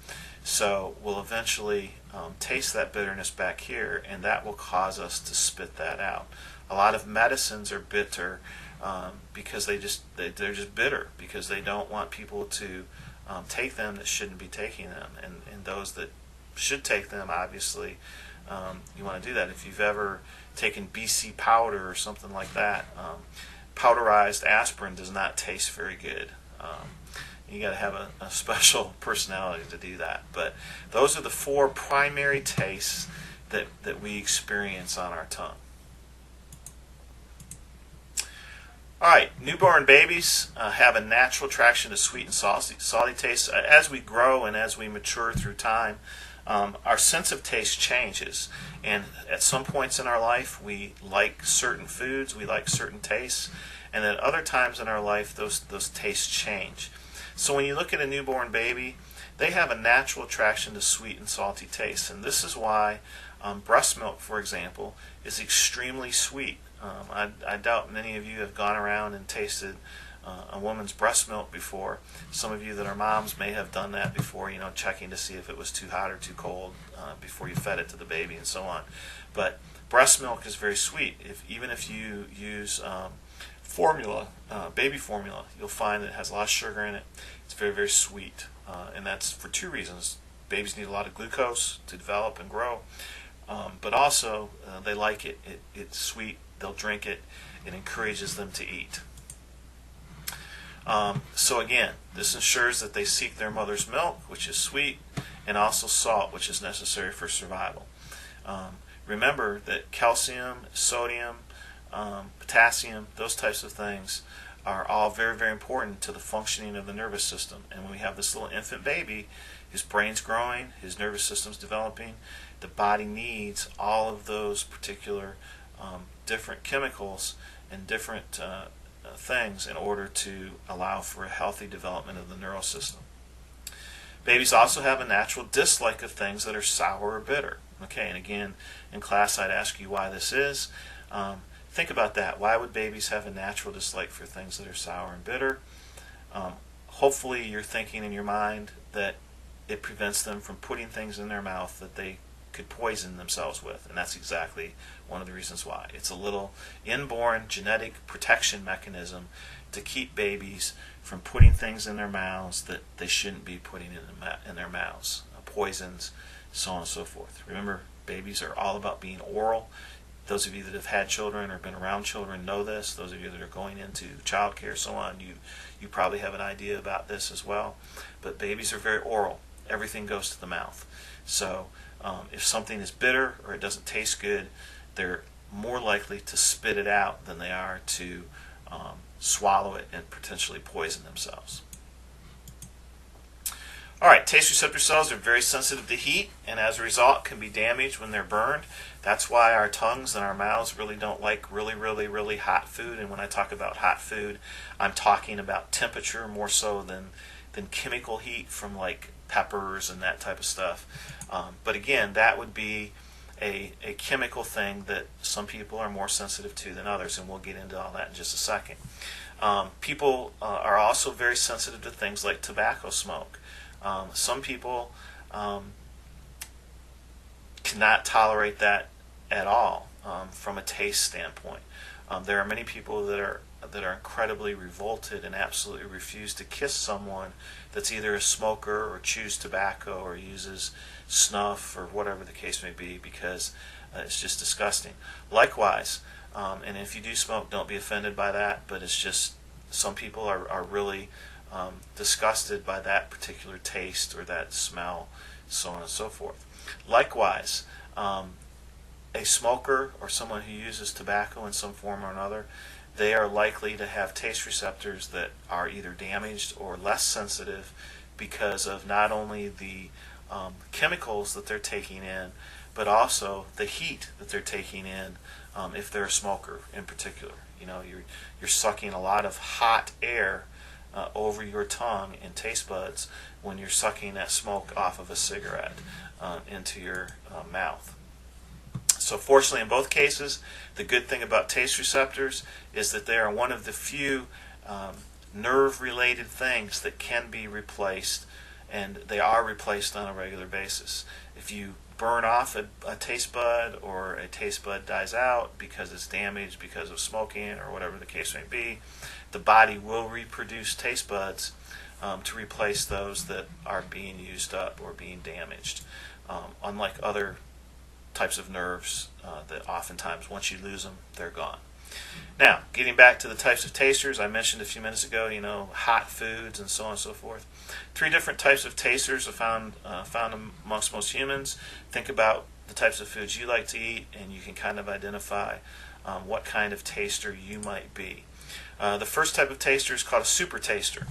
So we'll eventually taste that bitterness back here, and that will cause us to spit that out. A lot of medicines are bitter because they're just bitter, because they don't want people to take them that shouldn't be taking them, and those that should take them, obviously, you want to do that. If you've ever taken BC powder or something like that, powderized aspirin does not taste very good. You got to have a special personality to do that. But those are the 4 primary tastes that we experience on our tongue. All right, newborn babies have a natural attraction to sweet and salty tastes. As we grow and as we mature through time, our sense of taste changes. And at some points in our life, we like certain foods, we like certain tastes, and at other times in our life, those tastes change. So when you look at a newborn baby, they have a natural attraction to sweet and salty tastes. And this is why breast milk, for example, is extremely sweet. I doubt many of you have gone around and tasted a woman's breast milk before. Some of you that are moms may have done that before, checking to see if it was too hot or too cold before you fed it to the baby and so on. But breast milk is very sweet. Even if you use formula, baby formula, you'll find that it has a lot of sugar in it. It's very, very sweet. And that's for 2 reasons. Babies need a lot of glucose to develop and grow. But also, they like it. It's sweet. They'll drink it. It encourages them to eat. So again, this ensures that they seek their mother's milk, which is sweet, and also salt, which is necessary for survival. Remember that calcium, sodium, potassium, those types of things are all very, very important to the functioning of the nervous system. And when we have this little infant baby, his brain's growing, his nervous system's developing, the body needs all of those particular different chemicals and different things in order to allow for a healthy development of the neural system. Babies also have a natural dislike of things that are sour or bitter. Okay, and again, in class I'd ask you why this is. Think about that. Why would babies have a natural dislike for things that are sour and bitter? Hopefully you're thinking in your mind that it prevents them from putting things in their mouth that they could poison themselves with, and that's exactly one of the reasons why. It's a little inborn genetic protection mechanism to keep babies from putting things in their mouths that they shouldn't be putting in their mouths, poisons, so on and so forth. Remember, babies are all about being oral. Those of you that have had children or been around children know this. Those of you that are going into child care, so on, you probably have an idea about this as well. But babies are very oral. Everything goes to the mouth. So if something is bitter or it doesn't taste good, they're more likely to spit it out than they are to swallow it and potentially poison themselves. All right, taste receptor cells are very sensitive to heat, and as a result can be damaged when they're burned. That's why our tongues and our mouths really don't like really hot food. And when I talk about hot food, I'm talking about temperature more so than chemical heat from like peppers and that type of stuff. But again, that would be a chemical thing that some people are more sensitive to than others, and we'll get into all that in just a second. People are also very sensitive to things like tobacco smoke. Some people cannot tolerate that at all from a taste standpoint. There are many people that are incredibly revolted and absolutely refuse to kiss someone that's either a smoker or chews tobacco or uses snuff or whatever the case may be, because it's just disgusting. Likewise, and if you do smoke, don't be offended by that, but it's just some people are really disgusted by that particular taste or that smell, so on and so forth. Likewise, a smoker or someone who uses tobacco in some form or another, they are likely to have taste receptors that are either damaged or less sensitive because of not only the chemicals that they're taking in, but also the heat that they're taking in. If they're a smoker in particular, you're sucking a lot of hot air over your tongue and taste buds when you're sucking that smoke off of a cigarette into your mouth. So fortunately, in both cases, the good thing about taste receptors is that they are one of the few nerve-related things that can be replaced, and they are replaced on a regular basis. If you burn off a taste bud, or a taste bud dies out because it's damaged because of smoking or whatever the case may be, the body will reproduce taste buds to replace those that are being used up or being damaged. Unlike other types of nerves that oftentimes once you lose them, they're gone. Now, getting back to the types of tasters, I mentioned a few minutes ago, hot foods and so on and so forth. 3 different types of tasters are found amongst most humans. Think about the types of foods you like to eat, and you can kind of identify what kind of taster you might be. The first type of taster is called a super taster.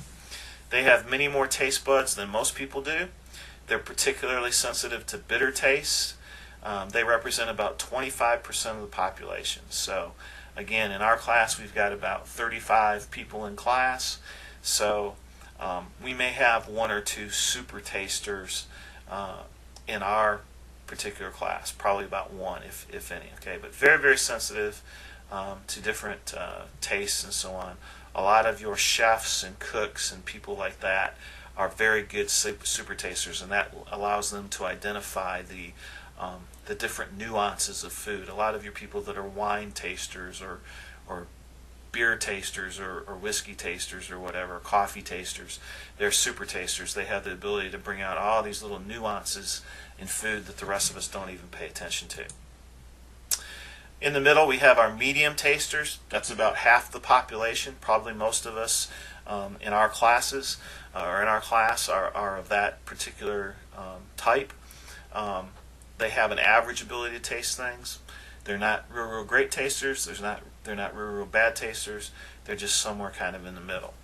They have many more taste buds than most people do. They're particularly sensitive to bitter tastes. They represent about 25% of the population. So again, in our class, we've got about 35 people in class. So we may have 1 or 2 super tasters in our particular class, probably about 1 if any. Okay, but very sensitive to different tastes and so on. A lot of your chefs and cooks and people like that are very good super tasters, and that allows them to identify the different nuances of food. A lot of your people that are wine tasters or beer tasters or whiskey tasters or whatever, coffee tasters, they're super tasters. They have the ability to bring out all these little nuances in food that the rest of us don't even pay attention to. In the middle, we have our medium tasters. That's about half the population. Probably most of us in our classes or in our class are of that particular type. They have an average ability to taste things. They're not real great tasters. They're not real bad tasters. They're just somewhere kind of in the middle.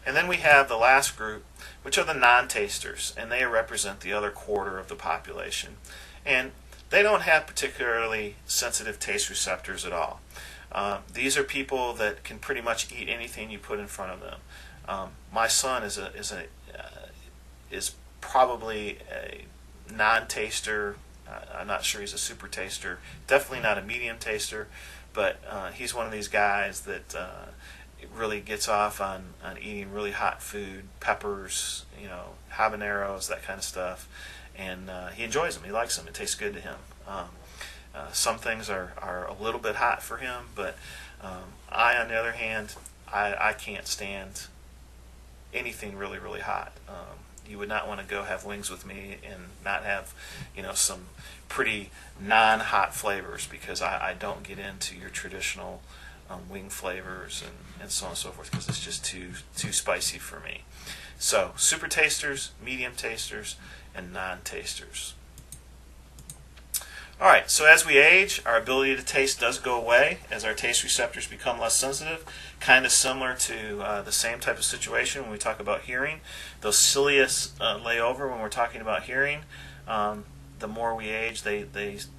And then we have the last group, which are the non-tasters, and they represent the other quarter of the population. And they don't have particularly sensitive taste receptors at all. These are people that can pretty much eat anything you put in front of them. My son is probably a non-taster. I'm not sure he's a super taster. Definitely not a medium taster, but he's one of these guys that really gets off on eating really hot food, peppers, habaneros, that kind of stuff. And he enjoys them. He likes them. It tastes good to him. Some things are a little bit hot for him, but I, on the other hand, I can't stand anything really hot. You would not want to go have wings with me and not have, some pretty non-hot flavors, because I don't get into your traditional wing flavors and so on and so forth, because it's just too spicy for me. So super tasters, medium tasters, and non-tasters. All right, so as we age, our ability to taste does go away as our taste receptors become less sensitive, kind of similar to the same type of situation when we talk about hearing. Those cilius lay over when we're talking about hearing. The more we age, they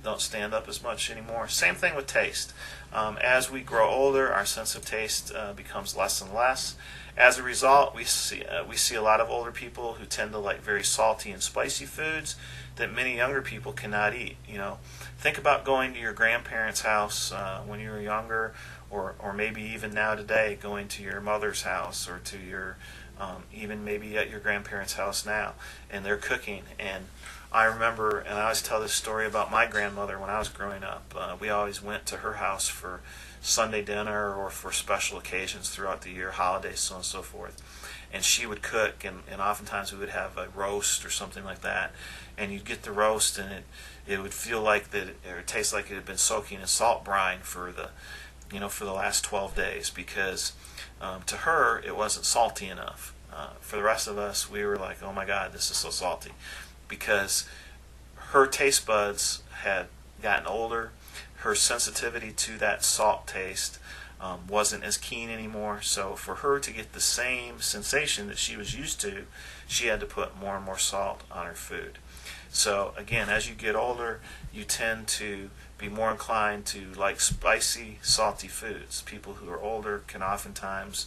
don't stand up as much anymore. Same thing with taste. As we grow older, our sense of taste becomes less and less. As a result, we see a lot of older people who tend to like very salty and spicy foods that many younger people cannot eat. Think about going to your grandparents' house when you were younger, or maybe even now today, going to your mother's house, or to your even maybe at your grandparents' house now, and they're cooking. And I remember, and I always tell this story about my grandmother when I was growing up. We always went to her house for Sunday dinner or for special occasions throughout the year, holidays, so on and so forth. And she would cook, and oftentimes we would have a roast or something like that. And you'd get the roast, and it would feel like that, or taste like it had been soaking in salt brine for the last 12 days, because to her it wasn't salty enough. For the rest of us, we were like, oh my God, this is so salty, because her taste buds had gotten older. Her sensitivity to that salt taste wasn't as keen anymore. So for her to get the same sensation that she was used to, she had to put more and more salt on her food. So again, as you get older, you tend to be more inclined to like spicy, salty foods. People who are older can oftentimes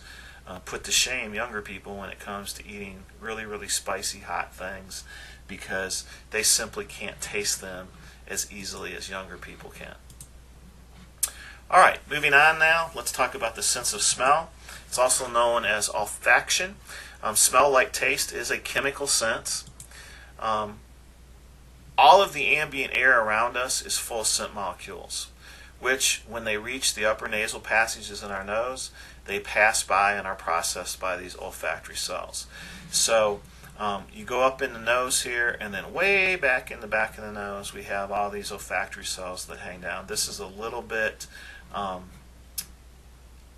put to shame younger people when it comes to eating really, really spicy, hot things, because they simply can't taste them as easily as younger people can. All right, moving on now, let's talk about the sense of smell. It's also known as olfaction. Smell, like taste, is a chemical sense. All of the ambient air around us is full of scent molecules, which, when they reach the upper nasal passages in our nose, they pass by and are processed by these olfactory cells. So you go up in the nose here, and then way back in the back of the nose, we have all these olfactory cells that hang down. This is a little bit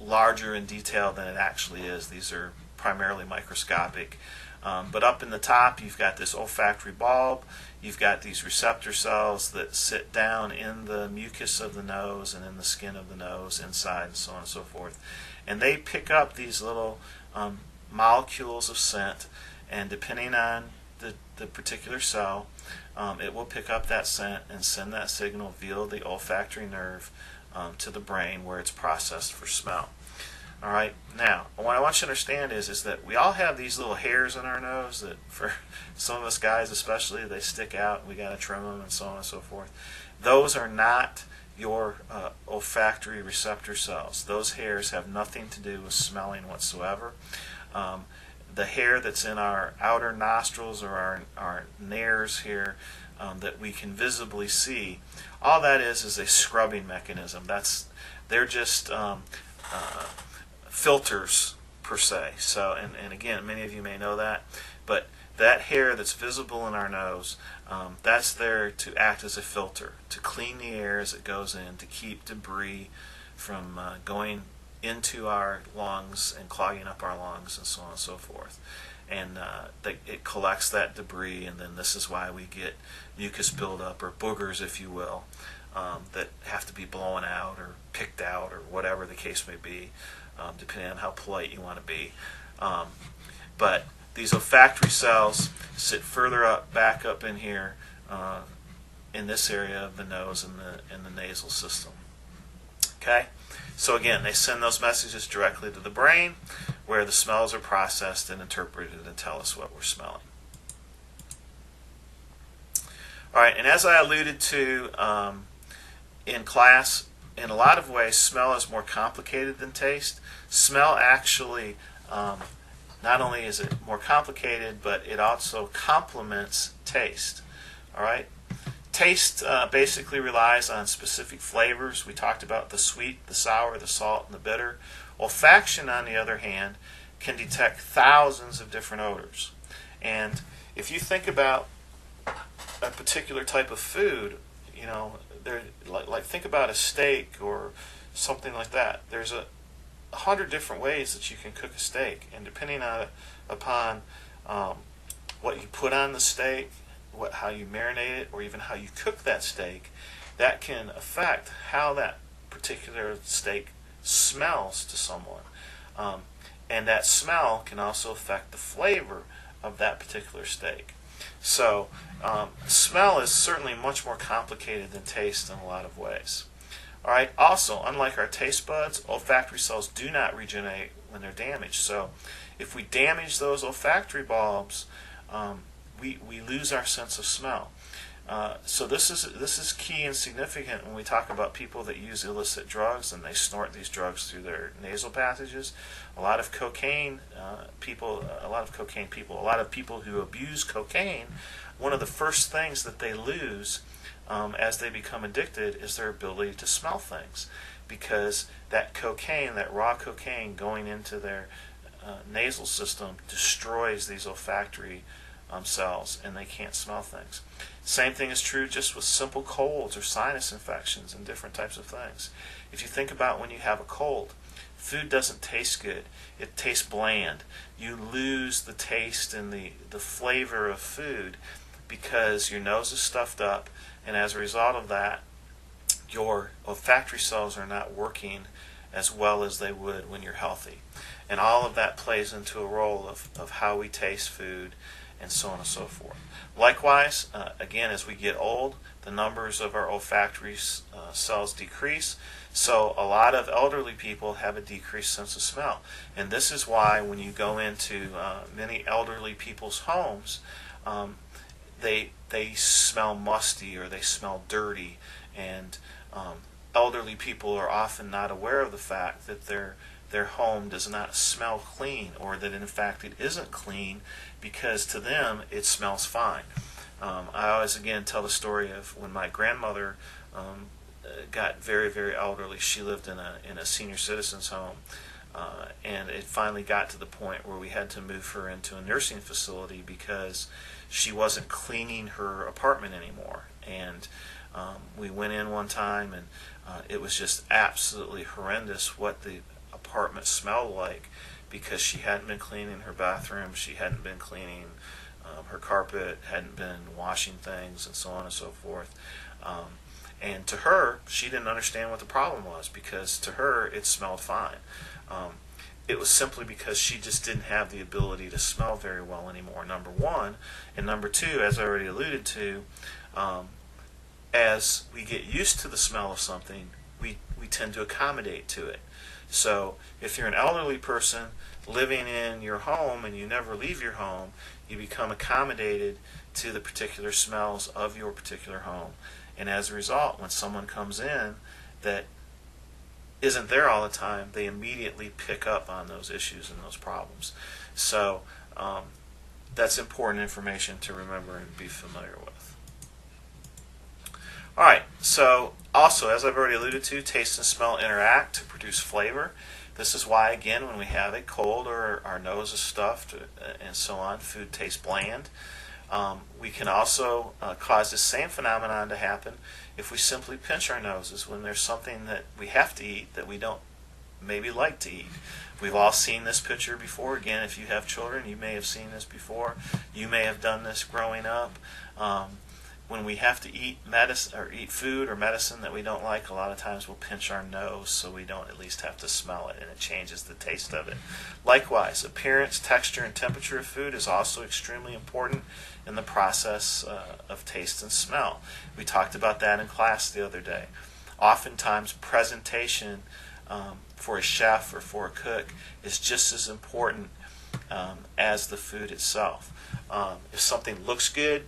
larger in detail than it actually is. These are primarily microscopic. But up in the top, you've got this olfactory bulb. You've got these receptor cells that sit down in the mucus of the nose and in the skin of the nose, inside, and so on and so forth. And they pick up these little molecules of scent, and depending on the particular cell, it will pick up that scent and send that signal via the olfactory nerve to the brain, where it's processed for smell. All right. Now, what I want you to understand is that we all have these little hairs in our nose that, for some of us guys especially, they stick out, and we got to trim them, and so on and so forth. Those are not your olfactory receptor cells. Those hairs have nothing to do with smelling whatsoever. The hair that's in our outer nostrils, or our nares here, that we can visibly see, all that is a scrubbing mechanism. They're just filters per se. So, and again, many of you may know that, but that hair that's visible in our nose, that's there to act as a filter, to clean the air as it goes in, to keep debris from going into our lungs and clogging up our lungs, and so on and so forth. And it collects that debris, and then this is why we get mucus buildup, or boogers, if you will, that have to be blown out or picked out, or whatever the case may be, depending on how polite you want to be. But these olfactory cells sit further up, back up in here, in this area of the nose and the nasal system. Okay? So again, they send those messages directly to the brain, where the smells are processed and interpreted and tell us what we're smelling. All right, and as I alluded to in class, in a lot of ways, smell is more complicated than taste. Smell actually, not only is it more complicated, but it also complements taste. All right? Taste basically relies on specific flavors. We talked about the sweet, the sour, the salt, and the bitter. Olfaction, on the other hand, can detect thousands of different odors. And if you think about a particular type of food, like think about a steak or something like that. There's 100 different ways that you can cook a steak, and depending upon what you put on the steak, how you marinate it, or even how you cook that steak, that can affect how that particular steak smells to someone. And that smell can also affect the flavor of that particular steak. So smell is certainly much more complicated than taste in a lot of ways. All right. Also, unlike our taste buds, olfactory cells do not regenerate when they're damaged. So if we damage those olfactory bulbs, we lose our sense of smell. So this is key and significant when we talk about people that use illicit drugs and they snort these drugs through their nasal passages. A lot of people who abuse cocaine, one of the first things that they lose as they become addicted is their ability to smell things, because that cocaine, that raw cocaine going into their nasal system destroys these olfactory cells, and they can't smell things. Same thing is true just with simple colds or sinus infections and different types of things. If you think about when you have a cold, food doesn't taste good. It tastes bland. You lose the taste and the flavor of food because your nose is stuffed up, and as a result of that, your olfactory cells are not working as well as they would when you're healthy. And all of that plays into a role of how we taste food and so on and so forth. Likewise, again, as we get old, the numbers of our olfactory cells decrease. So a lot of elderly people have a decreased sense of smell. And this is why when you go into many elderly people's homes, they smell musty or they smell dirty. And elderly people are often not aware of the fact that their home does not smell clean, or that in fact it isn't clean, because to them it smells fine. I always again tell the story of when my grandmother got very, very elderly. She lived in a senior citizens home, and it finally got to the point where we had to move her into a nursing facility because she wasn't cleaning her apartment anymore. And we went in one time, and it was just absolutely horrendous what the apartment smelled like, because she hadn't been cleaning her bathroom, she hadn't been cleaning her carpet, hadn't been washing things, and so on and so forth. And to her, she didn't understand what the problem was, because to her it smelled fine. It was simply because she just didn't have the ability to smell very well anymore, number one. And number two, as I already alluded to, as we get used to the smell of something, we tend to accommodate to it. So if you're an elderly person living in your home and you never leave your home, you become accommodated to the particular smells of your particular home. And as a result, when someone comes in that isn't there all the time, they immediately pick up on those issues and those problems. So that's important information to remember and be familiar with. All right, so also, as I've already alluded to, taste and smell interact to produce flavor. This is why, again, when we have a cold or our nose is stuffed and so on, food tastes bland. We can also cause the same phenomenon to happen if we simply pinch our noses when there's something that we have to eat that we don't maybe like to eat. We've all seen this picture before. Again, if you have children, you may have seen this before. You may have done this growing up. When we have to eat medicine or eat food or medicine that we don't like, a lot of times we'll pinch our nose so we don't at least have to smell it, and it changes the taste of it. Likewise, appearance, texture, and temperature of food is also extremely important in the process of taste and smell. We talked about that in class the other day. Oftentimes, presentation for a chef or for a cook is just as important as the food itself. If something looks good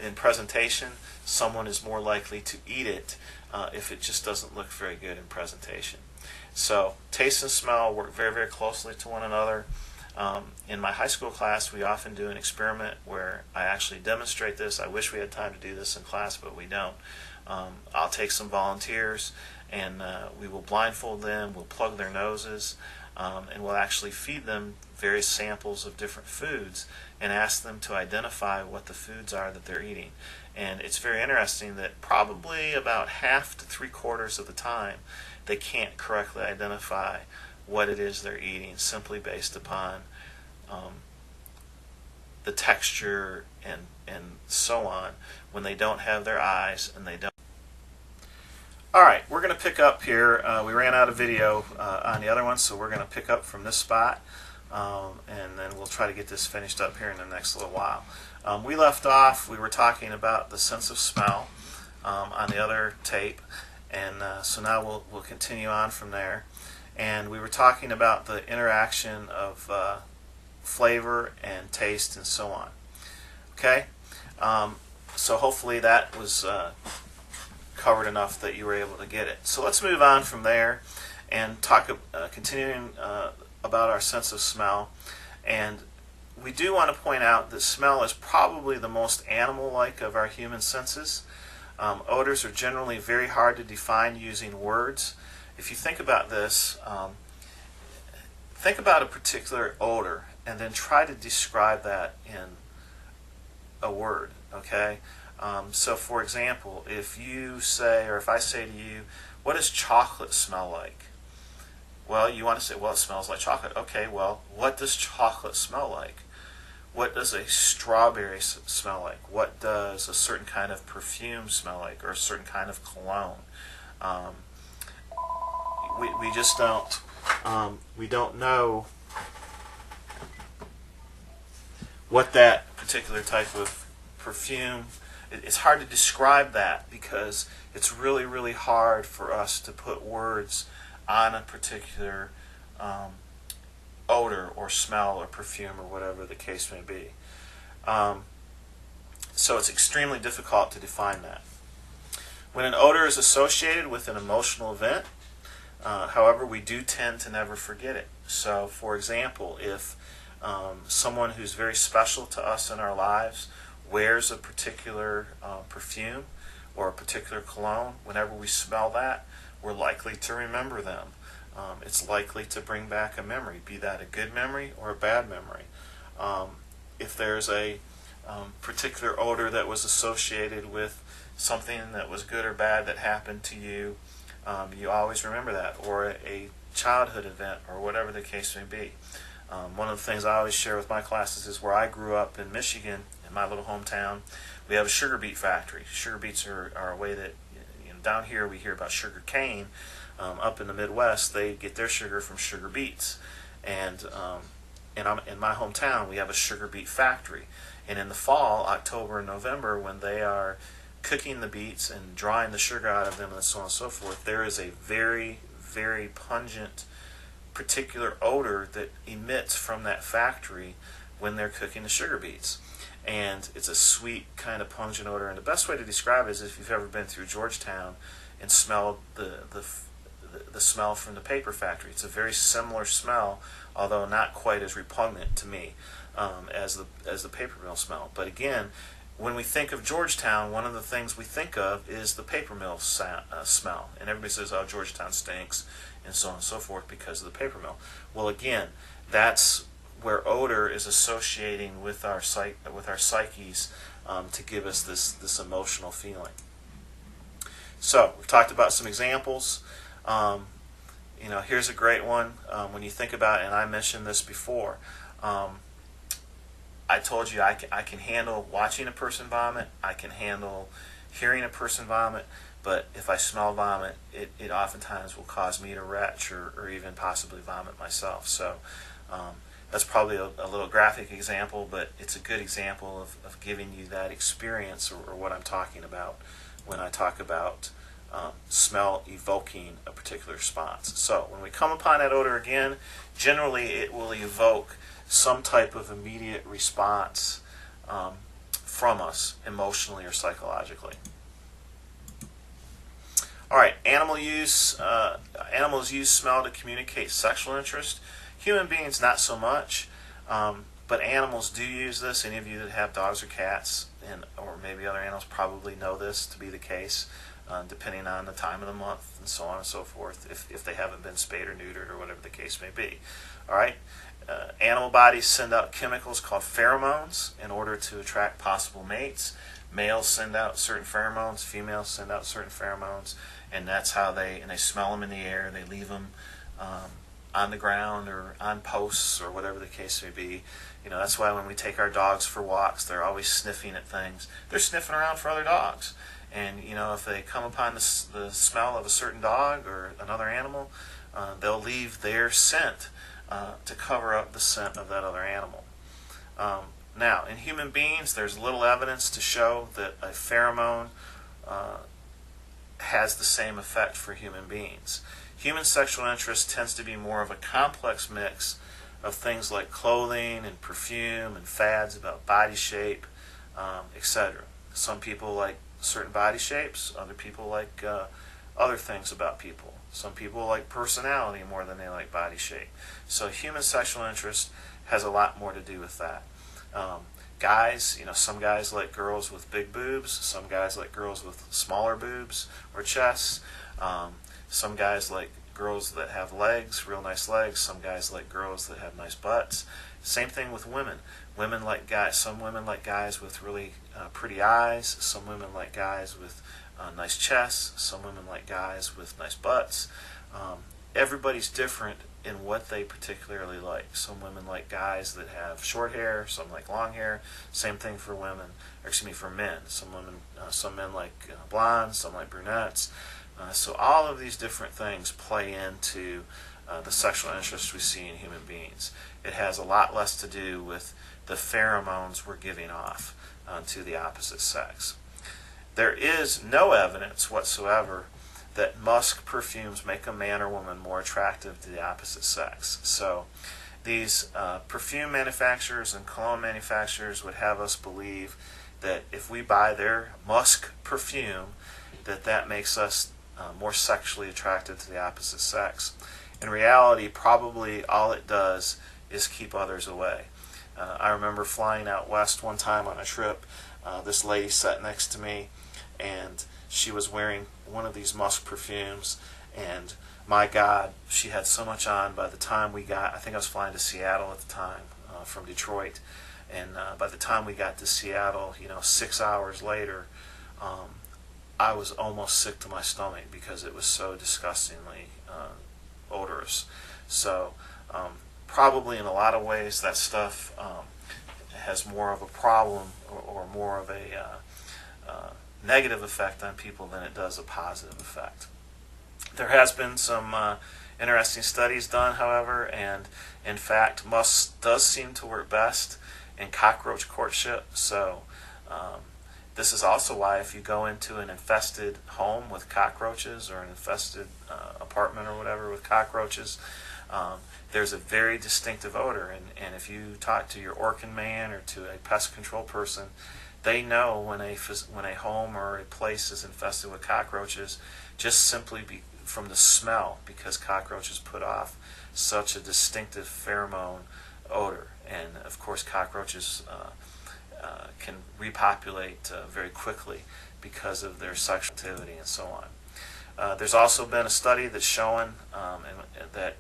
in presentation, someone is more likely to eat it if it just doesn't look very good in presentation. So taste and smell work very, very closely to one another. In my high school class, we often do an experiment where I actually demonstrate this. I wish we had time to do this in class, but we don't. I'll take some volunteers, and we will blindfold them. We'll plug their noses, and we'll actually feed them various samples of different foods and ask them to identify what the foods are that they're eating. And it's very interesting that probably about half to 3/4 of the time they can't correctly identify what it is they're eating simply based upon the texture and so on when they don't have their eyes and they don't. Alright, we're going to pick up here. We ran out of video on the other one, so we're going to pick up from this spot, and then we'll try to get this finished up here in the next little while. We left off, we were talking about the sense of smell on the other tape, and so now we'll continue on from there. And we were talking about the interaction of flavor and taste and so on. Okay? So hopefully that was covered enough that you were able to get it. So let's move on from there and talk continuing about our sense of smell. And we do want to point out that smell is probably the most animal-like of our human senses. Odors are generally very hard to define using words. If you think about this, think about a particular odor and then try to describe that in a word, okay? So for example, if you say, or if I say to you, what does chocolate smell like? Well, you want to say, well, it smells like chocolate. Okay, well, what does chocolate smell like? What does a strawberry smell like? What does a certain kind of perfume smell like, or a certain kind of cologne? We just don't, we don't know what that particular type of perfume. It's hard to describe that because it's really, really hard for us to put words on a particular odor or smell or perfume or whatever the case may be. So it's extremely difficult to define that. When an odor is associated with an emotional event, however, we do tend to never forget it. So, for example, if someone who's very special to us in our lives wears a particular perfume or a particular cologne, whenever we smell that, we're likely to remember them. It's likely to bring back a memory, be that a good memory or a bad memory. If there's a particular odor that was associated with something that was good or bad that happened to you, you always remember that, or a childhood event, or whatever the case may be. One of the things I always share with my classes is where I grew up in Michigan, in my little hometown, we have a sugar beet factory. Sugar beets are a way that, down here we hear about sugar cane. Up in the Midwest, they get their sugar from sugar beets. And in my hometown, we have a sugar beet factory. And in the fall, October and November, when they are cooking the beets and drying the sugar out of them and so on and so forth, there is a very, very pungent particular odor that emits from that factory when they're cooking the sugar beets. And it's a sweet kind of pungent odor. And the best way to describe it is if you've ever been through Georgetown and smelled the smell from the paper factory. It's a very similar smell, although not quite as repugnant to me as the paper mill smell. But again, when we think of Georgetown, one of the things we think of is the paper mill smell. And everybody says, oh, Georgetown stinks, and so on and so forth because of the paper mill. Well, again, that's where odor is associating with our psyches to give us this emotional feeling. So we've talked about some examples. Here's a great one. When you think about it, and I mentioned this before, I told you I can handle watching a person vomit. I can handle hearing a person vomit. But if I smell vomit, it oftentimes will cause me to retch or even possibly vomit myself. So that's probably a little graphic example, but it's a good example of giving you that experience or what I'm talking about when I talk about smell evoking a particular response. So when we come upon that odor again, generally it will evoke some type of immediate response from us emotionally or psychologically. All right, animals use smell to communicate sexual interest. Human beings, not so much. But animals do use this. Any of you that have dogs or cats, or maybe other animals, probably know this to be the case, depending on the time of the month and so on and so forth, if they haven't been spayed or neutered or whatever the case may be. All right. Animal bodies send out chemicals called pheromones in order to attract possible mates. Males send out certain pheromones, females send out certain pheromones, and that's how they smell them in the air. They leave them on the ground or on posts or whatever the case may be. That's why when we take our dogs for walks, they're always sniffing at things. They're sniffing around for other dogs. And, if they come upon the smell of a certain dog or another animal, they'll leave their scent to cover up the scent of that other animal. Now, in human beings, there's little evidence to show that a pheromone has the same effect for human beings. Human sexual interest tends to be more of a complex mix of things like clothing and perfume and fads about body shape, etc. Some people like certain body shapes, other people like other things about people. Some people like personality more than they like body shape. So human sexual interest has a lot more to do with that. Guys, some guys like girls with big boobs, some guys like girls with smaller boobs or chests. Some guys like girls that have legs, real nice legs. Some guys like girls that have nice butts. Same thing with women. Women like guys. Some women like guys with really pretty eyes. Some women like guys with nice chests. Some women like guys with nice butts. Everybody's different in what they particularly like. Some women like guys that have short hair. Some like long hair. Same thing for women. Or excuse me, for men. Some men like blondes. Some like brunettes. So all of these different things play into the sexual interest we see in human beings. It has a lot less to do with the pheromones we're giving off to the opposite sex. There is no evidence whatsoever that musk perfumes make a man or woman more attractive to the opposite sex. So these perfume manufacturers and cologne manufacturers would have us believe that if we buy their musk perfume, that makes us more sexually attracted to the opposite sex. In reality, probably all it does is keep others away. I remember flying out west one time on a trip. This lady sat next to me, and she was wearing one of these musk perfumes, and my God, she had so much on. By the time we got, I think I was flying to Seattle at the time from Detroit, and by the time we got to Seattle, 6 hours later, I was almost sick to my stomach because it was so disgustingly odorous. So probably in a lot of ways that stuff has more of a problem or more of a negative effect on people than it does a positive effect. There has been some interesting studies done, however, and in fact musk does seem to work best in cockroach courtship. So this is also why if you go into an infested home with cockroaches or an infested apartment or whatever with cockroaches, there's a very distinctive odor. And if you talk to your Orkin man or to a pest control person, they know when a home or a place is infested with cockroaches just simply from the smell, because cockroaches put off such a distinctive pheromone odor. And of course cockroaches can repopulate very quickly because of their sexual activity and so on. There's also been a study that's showing that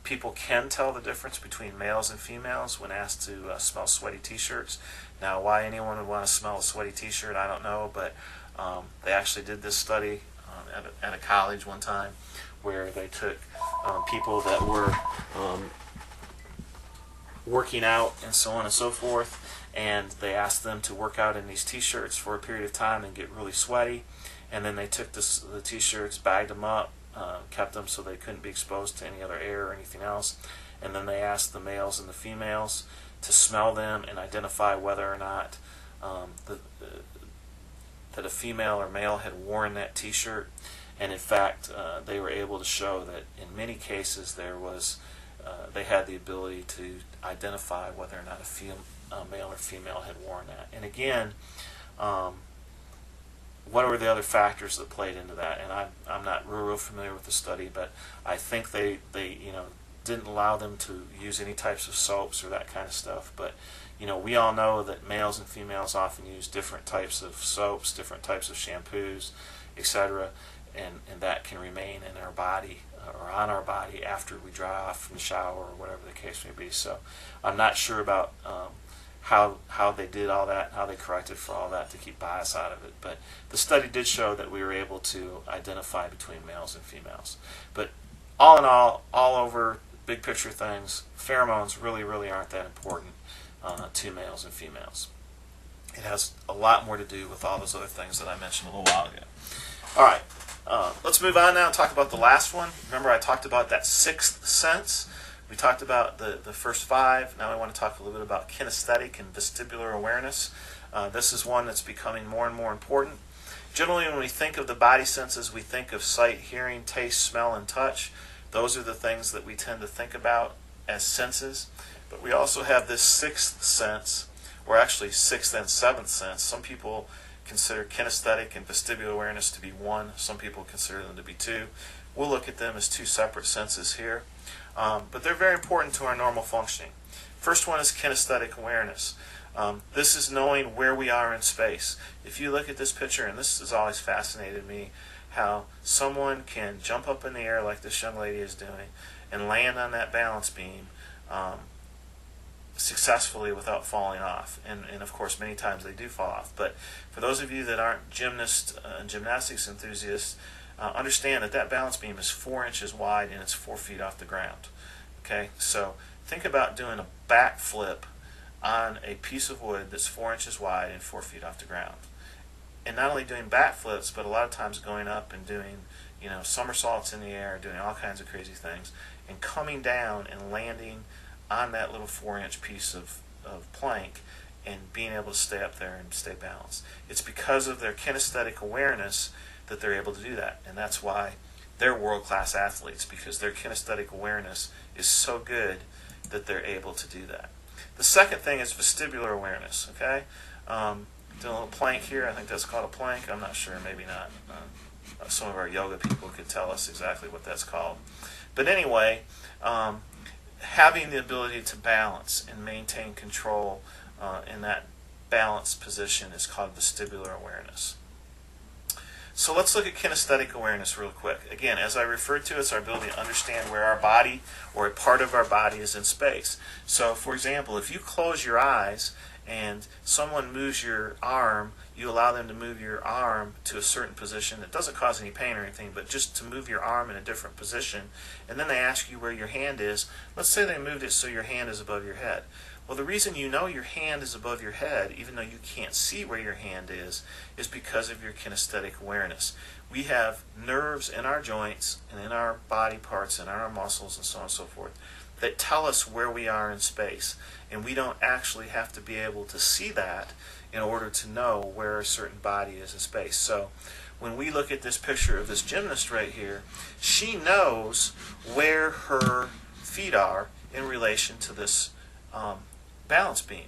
people can tell the difference between males and females when asked to smell sweaty t-shirts. Now, why anyone would want to smell a sweaty t-shirt, I don't know, but they actually did this study at a college one time where they took people that were working out and so on and so forth, and they asked them to work out in these t-shirts for a period of time and get really sweaty, and then they took the t-shirts, bagged them up, kept them so they couldn't be exposed to any other air or anything else, and then they asked the males and the females to smell them and identify whether or not that a female or male had worn that t-shirt. And in fact, they were able to show that in many cases they had the ability to identify whether or not a male or female had worn that. And again, what were the other factors that played into that? And I'm not real familiar with the study, but I think they didn't allow them to use any types of soaps or that kind of stuff. But we all know that males and females often use different types of soaps, different types of shampoos, etc., and that can remain in our body or on our body after we dry off from the shower or whatever the case may be. So I'm not sure about how they did all that, how they corrected for all that to keep bias out of it. But the study did show that we were able to identify between males and females. But all in all over, big picture things, pheromones really, really aren't that important to males and females. It has a lot more to do with all those other things that I mentioned a little while ago. All right, let's move on now and talk about the last one. Remember I talked about that sixth sense. We talked about the first five. Now I want to talk a little bit about kinesthetic and vestibular awareness. This is one that's becoming more and more important. Generally, when we think of the body senses, we think of sight, hearing, taste, smell, and touch. Those are the things that we tend to think about as senses. But we also have this sixth sense, or actually sixth and seventh sense. Some people consider kinesthetic and vestibular awareness to be one. Some people consider them to be two. We'll look at them as two separate senses here. But they're very important to our normal functioning. First one is kinesthetic awareness. This is knowing where we are in space. If you look at this picture, and this has always fascinated me, how someone can jump up in the air like this young lady is doing and land on that balance beam successfully without falling off. And of course, many times they do fall off. But for those of you that aren't gymnasts and gymnastics enthusiasts, understand that balance beam is 4 inches wide and it's 4 feet off the ground. Okay, so think about doing a backflip on a piece of wood that's 4 inches wide and 4 feet off the ground. And not only doing backflips, but a lot of times going up and doing, somersaults in the air, doing all kinds of crazy things, and coming down and landing on that little 4-inch piece of plank and being able to stay up there and stay balanced. It's because of their kinesthetic awareness that they're able to do that, and that's why they're world-class athletes, because their kinesthetic awareness is so good that they're able to do that. The second thing is vestibular awareness. Okay, doing a little plank here. I think that's called a plank. I'm not sure, maybe not. Some of our yoga people could tell us exactly what that's called. But anyway, having the ability to balance and maintain control in that balanced position is called vestibular awareness. So let's look at kinesthetic awareness real quick. Again, as I referred to, it's our ability to understand where our body or a part of our body is in space. So, for example, if you close your eyes and someone moves your arm, you allow them to move your arm to a certain position. It doesn't cause any pain or anything, but just to move your arm in a different position, and then they ask you where your hand is. Let's say they moved it so your hand is above your head. Well, the reason you know your hand is above your head, even though you can't see where your hand is because of your kinesthetic awareness. We have nerves in our joints and in our body parts and in our muscles and so on and so forth that tell us where we are in space. And we don't actually have to be able to see that in order to know where a certain body is in space. So when we look at this picture of this gymnast right here, she knows where her feet are in relation to this balance beam.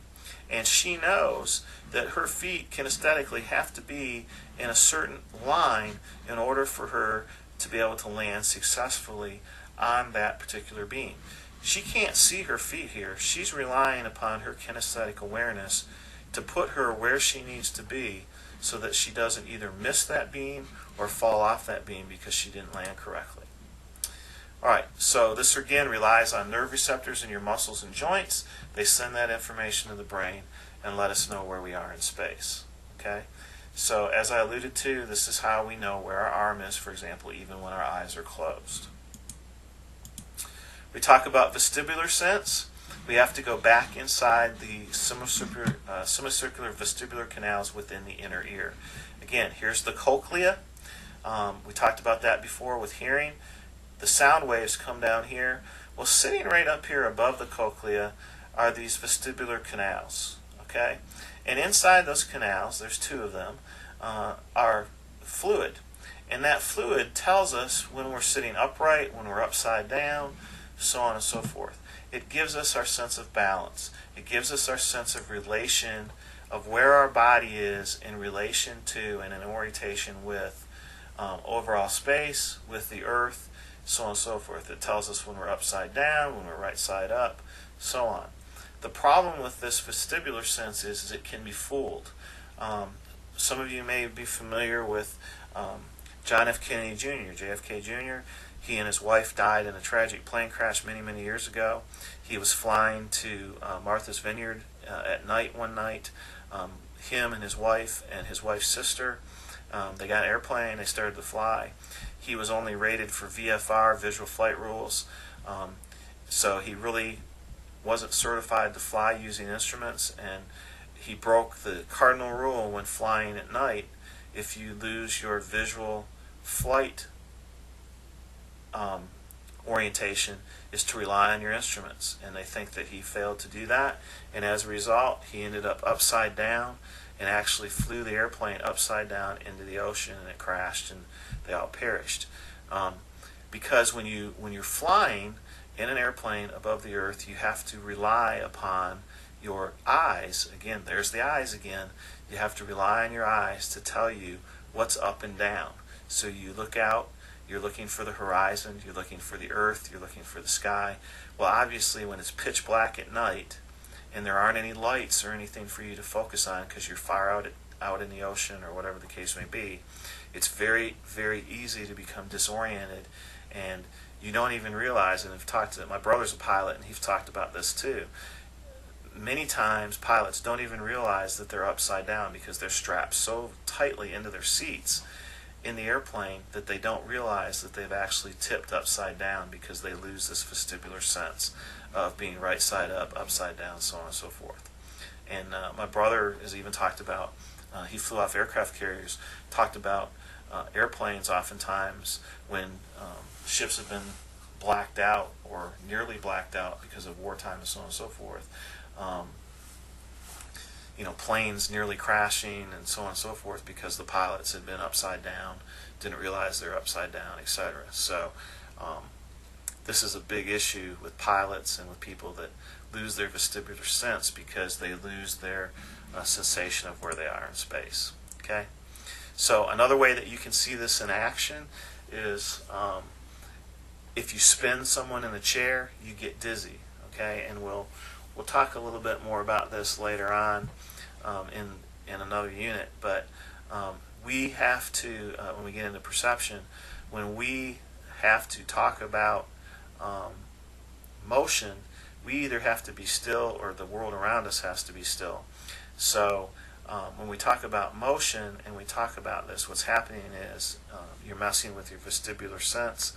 And she knows that her feet kinesthetically have to be in a certain line in order for her to be able to land successfully on that particular beam. She can't see her feet here. She's relying upon her kinesthetic awareness to put her where she needs to be so that she doesn't either miss that beam or fall off that beam because she didn't land correctly. Alright, so this again relies on nerve receptors in your muscles and joints. They send that information to the brain and let us know where we are in space. Okay? So as I alluded to, this is how we know where our arm is, for example, even when our eyes are closed. We talk about vestibular sense. We have to go back inside the semicircular vestibular canals within the inner ear. Again, here's the cochlea. We talked about that before with hearing. The sound waves come down here. Well, sitting right up here above the cochlea are these vestibular canals. Okay? And inside those canals, there's two of them, are fluid. And that fluid tells us when we're sitting upright, when we're upside down, so on and so forth. It gives us our sense of balance. It gives us our sense of relation of where our body is in relation to and in orientation with overall space, with the earth, so on and so forth. It tells us when we're upside down, when we're right side up, so on. The problem with this vestibular sense is it can be fooled. Some of you may be familiar with John F. Kennedy Jr., JFK Jr. He and his wife died in a tragic plane crash many, many years ago. He was flying to Martha's Vineyard at night one night. Him and his wife's sister, they got an airplane, they started to fly. He was only rated for VFR, visual flight rules, so he really wasn't certified to fly using instruments, and he broke the cardinal rule when flying at night. If you lose your visual flight orientation, is to rely on your instruments, and they think that he failed to do that, and as a result he ended up upside down and actually flew the airplane upside down into the ocean, and it crashed and they all perished. Because when you're flying in an airplane above the earth, you have to rely upon your eyes. Again, there's the eyes again. You have to rely on your eyes to tell you what's up and down. So you look out, you're looking for the horizon, you're looking for the earth, you're looking for the sky. Well, obviously when it's pitch black at night and there aren't any lights or anything for you to focus on because you're far out in the ocean or whatever the case may be, it's very, very easy to become disoriented, and you don't even realize, and I've talked to, my brother's a pilot and he's talked about this too. Many times pilots don't even realize that they're upside down because they're strapped so tightly into their seats in the airplane that they don't realize that they've actually tipped upside down because they lose this vestibular sense of being right side up, upside down, so on and so forth. And my brother has even talked about, he flew off aircraft carriers, talked about airplanes oftentimes when ships have been blacked out or nearly blacked out because of wartime and so on and so forth. Planes nearly crashing and so on and so forth because the pilots had been upside down, didn't realize they're upside down, etc. So this is a big issue with pilots and with people that lose their vestibular sense because they lose their sensation of where they are in space. Okay? So another way that you can see this in action is if you spin someone in a chair, you get dizzy. Okay? And we'll talk a little bit more about this later on in another unit, but we have to, when we get into perception, when we have to talk about motion, we either have to be still or the world around us has to be still. So when we talk about motion and we talk about this, what's happening is you're messing with your vestibular sense.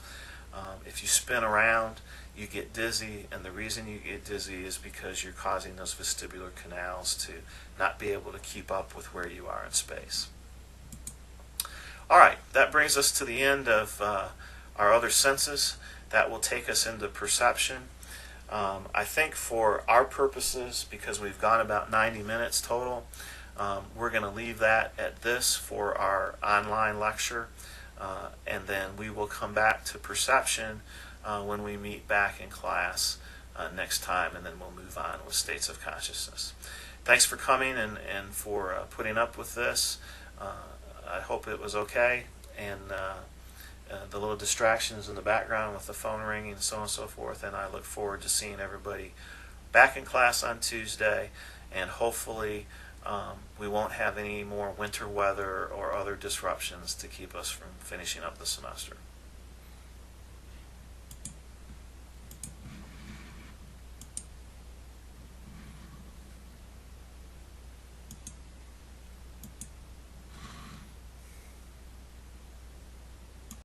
If you spin around, you get dizzy, and the reason you get dizzy is because you're causing those vestibular canals to not be able to keep up with where you are in space. All right, that brings us to the end of our other senses. That will take us into perception. I think for our purposes, because we've gone about 90 minutes total, we're going to leave that at this for our online lecture, and then we will come back to perception when we meet back in class next time, and then we'll move on with states of consciousness. Thanks for coming and for putting up with this. I hope it was okay, and the little distractions in the background with the phone ringing and so on and so forth, and I look forward to seeing everybody back in class on Tuesday, and hopefully we won't have any more winter weather or other disruptions to keep us from finishing up the semester.